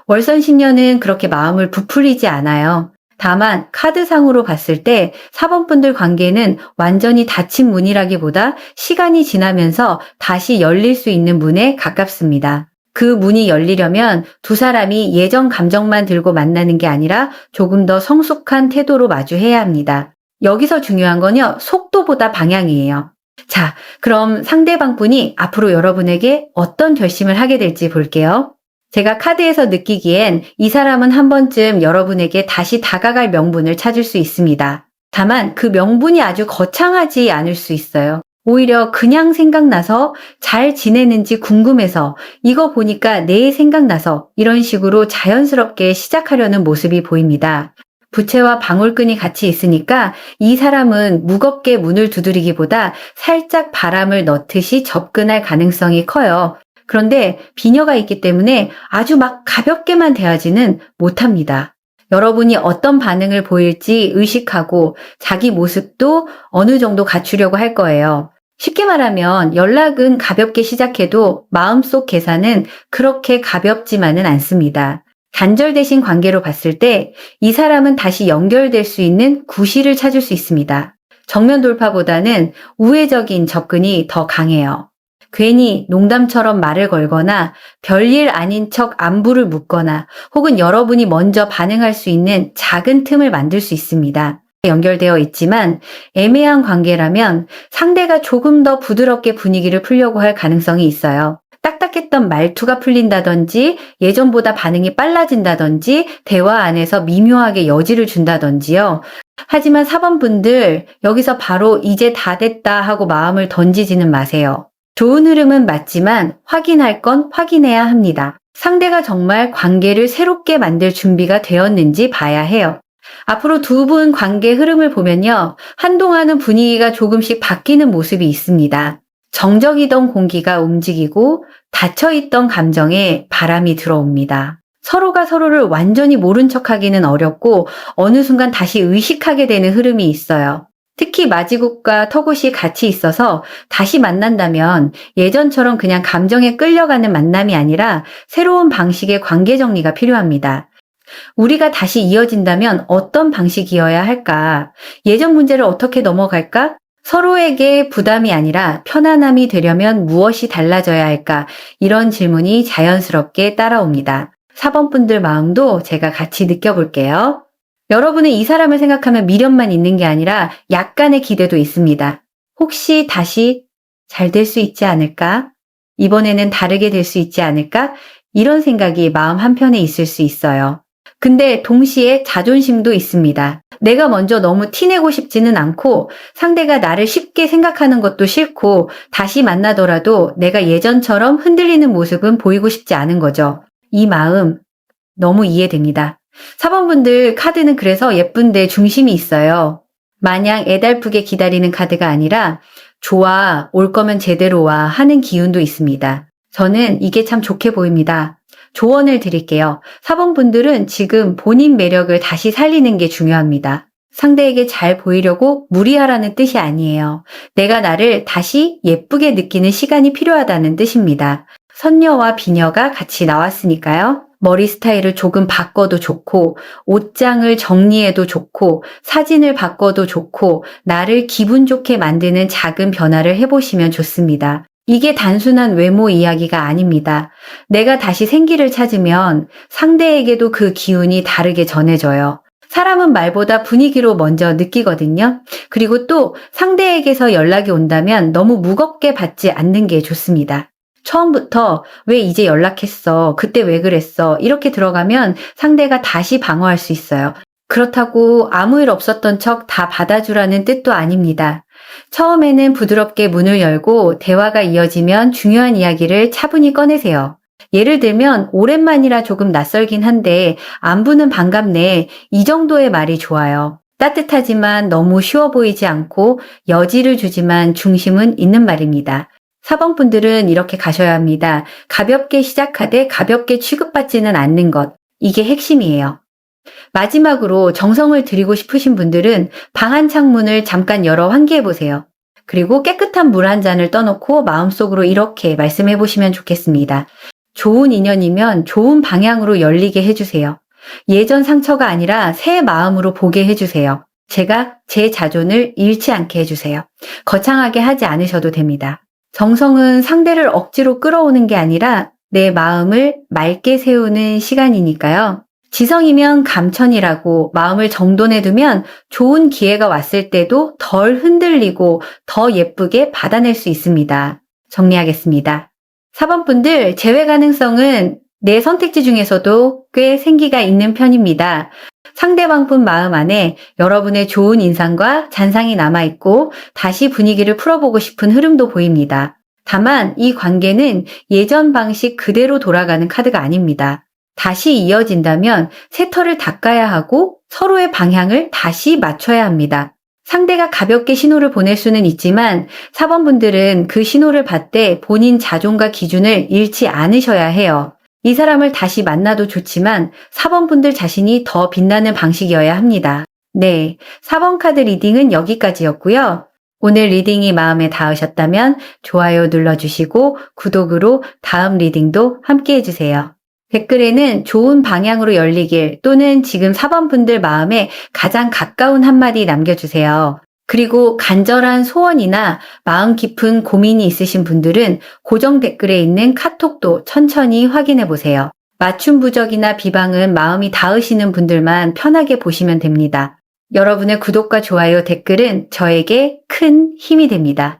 월선신녀는 그렇게 마음을 부풀리지 않아요. 다만 카드상으로 봤을 때 4번 분들 관계는 완전히 닫힌 문이라기보다 시간이 지나면서 다시 열릴 수 있는 문에 가깝습니다. 그 문이 열리려면 두 사람이 예전 감정만 들고 만나는 게 아니라 조금 더 성숙한 태도로 마주해야 합니다. 여기서 중요한 건요, 속도보다 방향이에요. 자, 그럼 상대방 분이 앞으로 여러분에게 어떤 결심을 하게 될지 볼게요. 제가 카드에서 느끼기엔 이 사람은 한 번쯤 여러분에게 다시 다가갈 명분을 찾을 수 있습니다. 다만 그 명분이 아주 거창하지 않을 수 있어요. 오히려 그냥 생각나서 잘 지내는지 궁금해서 이거 보니까 내 생각나서 이런 식으로 자연스럽게 시작하려는 모습이 보입니다. 부채와 방울끈이 같이 있으니까 이 사람은 무겁게 문을 두드리기보다 살짝 바람을 넣듯이 접근할 가능성이 커요. 그런데 비녀가 있기 때문에 아주 막 가볍게만 대하지는 못합니다. 여러분이 어떤 반응을 보일지 의식하고 자기 모습도 어느 정도 갖추려고 할 거예요. 쉽게 말하면 연락은 가볍게 시작해도 마음속 계산은 그렇게 가볍지만은 않습니다. 단절되신 관계로 봤을 때 이 사람은 다시 연결될 수 있는 구실을 찾을 수 있습니다. 정면 돌파보다는 우회적인 접근이 더 강해요. 괜히 농담처럼 말을 걸거나 별일 아닌 척 안부를 묻거나 혹은 여러분이 먼저 반응할 수 있는 작은 틈을 만들 수 있습니다. 연결되어 있지만 애매한 관계라면 상대가 조금 더 부드럽게 분위기를 풀려고 할 가능성이 있어요. 딱딱했던 말투가 풀린다든지 예전보다 반응이 빨라진다든지 대화 안에서 미묘하게 여지를 준다든지요. 하지만 4번 분들 여기서 바로 이제 다 됐다 하고 마음을 던지지는 마세요. 좋은 흐름은 맞지만 확인할 건 확인해야 합니다. 상대가 정말 관계를 새롭게 만들 준비가 되었는지 봐야 해요. 앞으로 두 분 관계 흐름을 보면요. 한동안은 분위기가 조금씩 바뀌는 모습이 있습니다. 정적이던 공기가 움직이고 닫혀있던 감정에 바람이 들어옵니다. 서로가 서로를 완전히 모른 척하기는 어렵고 어느 순간 다시 의식하게 되는 흐름이 있어요. 특히 마지국과 턱옷이 같이 있어서 다시 만난다면 예전처럼 그냥 감정에 끌려가는 만남이 아니라 새로운 방식의 관계 정리가 필요합니다. 우리가 다시 이어진다면 어떤 방식이어야 할까? 예전 문제를 어떻게 넘어갈까? 서로에게 부담이 아니라 편안함이 되려면 무엇이 달라져야 할까? 이런 질문이 자연스럽게 따라옵니다. 4번 분들 마음도 제가 같이 느껴볼게요. 여러분은 이 사람을 생각하면 미련만 있는 게 아니라 약간의 기대도 있습니다. 혹시 다시 잘 될 수 있지 않을까? 이번에는 다르게 될 수 있지 않을까? 이런 생각이 마음 한편에 있을 수 있어요. 근데 동시에 자존심도 있습니다. 내가 먼저 너무 티내고 싶지는 않고 상대가 나를 쉽게 생각하는 것도 싫고 다시 만나더라도 내가 예전처럼 흔들리는 모습은 보이고 싶지 않은 거죠. 이 마음 너무 이해됩니다. 4번 분들 카드는 그래서 예쁜데 중심이 있어요. 마냥 애달프게 기다리는 카드가 아니라 좋아, 올 거면 제대로 와 하는 기운도 있습니다. 저는 이게 참 좋게 보입니다. 조언을 드릴게요. 4번 분들은 지금 본인 매력을 다시 살리는 게 중요합니다. 상대에게 잘 보이려고 무리하라는 뜻이 아니에요. 내가 나를 다시 예쁘게 느끼는 시간이 필요하다는 뜻입니다. 선녀와 비녀가 같이 나왔으니까요. 머리 스타일을 조금 바꿔도 좋고, 옷장을 정리해도 좋고, 사진을 바꿔도 좋고, 나를 기분 좋게 만드는 작은 변화를 해보시면 좋습니다. 이게 단순한 외모 이야기가 아닙니다. 내가 다시 생기를 찾으면 상대에게도 그 기운이 다르게 전해져요. 사람은 말보다 분위기로 먼저 느끼거든요. 그리고 또 상대에게서 연락이 온다면 너무 무겁게 받지 않는 게 좋습니다. 처음부터 왜 이제 연락했어? 그때 왜 그랬어? 이렇게 들어가면 상대가 다시 방어할 수 있어요. 그렇다고 아무 일 없었던 척 다 받아주라는 뜻도 아닙니다. 처음에는 부드럽게 문을 열고 대화가 이어지면 중요한 이야기를 차분히 꺼내세요. 예를 들면 오랜만이라 조금 낯설긴 한데 안부는 반갑네. 이 정도의 말이 좋아요. 따뜻하지만 너무 쉬워 보이지 않고 여지를 주지만 중심은 있는 말입니다. 4번 분들은 이렇게 가셔야 합니다. 가볍게 시작하되 가볍게 취급받지는 않는 것. 이게 핵심이에요. 마지막으로 정성을 들이고 싶으신 분들은 방 한 창문을 잠깐 열어 환기해 보세요. 그리고 깨끗한 물 한 잔을 떠놓고 마음속으로 이렇게 말씀해 보시면 좋겠습니다. 좋은 인연이면 좋은 방향으로 열리게 해주세요. 예전 상처가 아니라 새 마음으로 보게 해주세요. 제가 제 자존을 잃지 않게 해주세요. 거창하게 하지 않으셔도 됩니다. 정성은 상대를 억지로 끌어오는 게 아니라 내 마음을 맑게 세우는 시간이니까요. 지성이면 감천이라고 마음을 정돈해두면 좋은 기회가 왔을 때도 덜 흔들리고 더 예쁘게 받아낼 수 있습니다. 정리하겠습니다. 4번 분들 재회 가능성은 내 선택지 중에서도 꽤 생기가 있는 편입니다. 상대방분 마음 안에 여러분의 좋은 인상과 잔상이 남아있고 다시 분위기를 풀어보고 싶은 흐름도 보입니다. 다만 이 관계는 예전 방식 그대로 돌아가는 카드가 아닙니다. 다시 이어진다면 새 털을 닦아야 하고 서로의 방향을 다시 맞춰야 합니다. 상대가 가볍게 신호를 보낼 수는 있지만 4번 분들은 그 신호를 받되 본인 자존과 기준을 잃지 않으셔야 해요. 이 사람을 다시 만나도 좋지만 4번 분들 자신이 더 빛나는 방식이어야 합니다. 네, 4번 카드 리딩은 여기까지였고요. 오늘 리딩이 마음에 닿으셨다면 좋아요 눌러주시고 구독으로 다음 리딩도 함께 해주세요. 댓글에는 좋은 방향으로 열리길 또는 지금 4번 분들 마음에 가장 가까운 한마디 남겨주세요. 그리고 간절한 소원이나 마음 깊은 고민이 있으신 분들은 고정 댓글에 있는 카톡도 천천히 확인해 보세요. 맞춤 부적이나 비방은 마음이 닿으시는 분들만 편하게 보시면 됩니다. 여러분의 구독과 좋아요, 댓글은 저에게 큰 힘이 됩니다.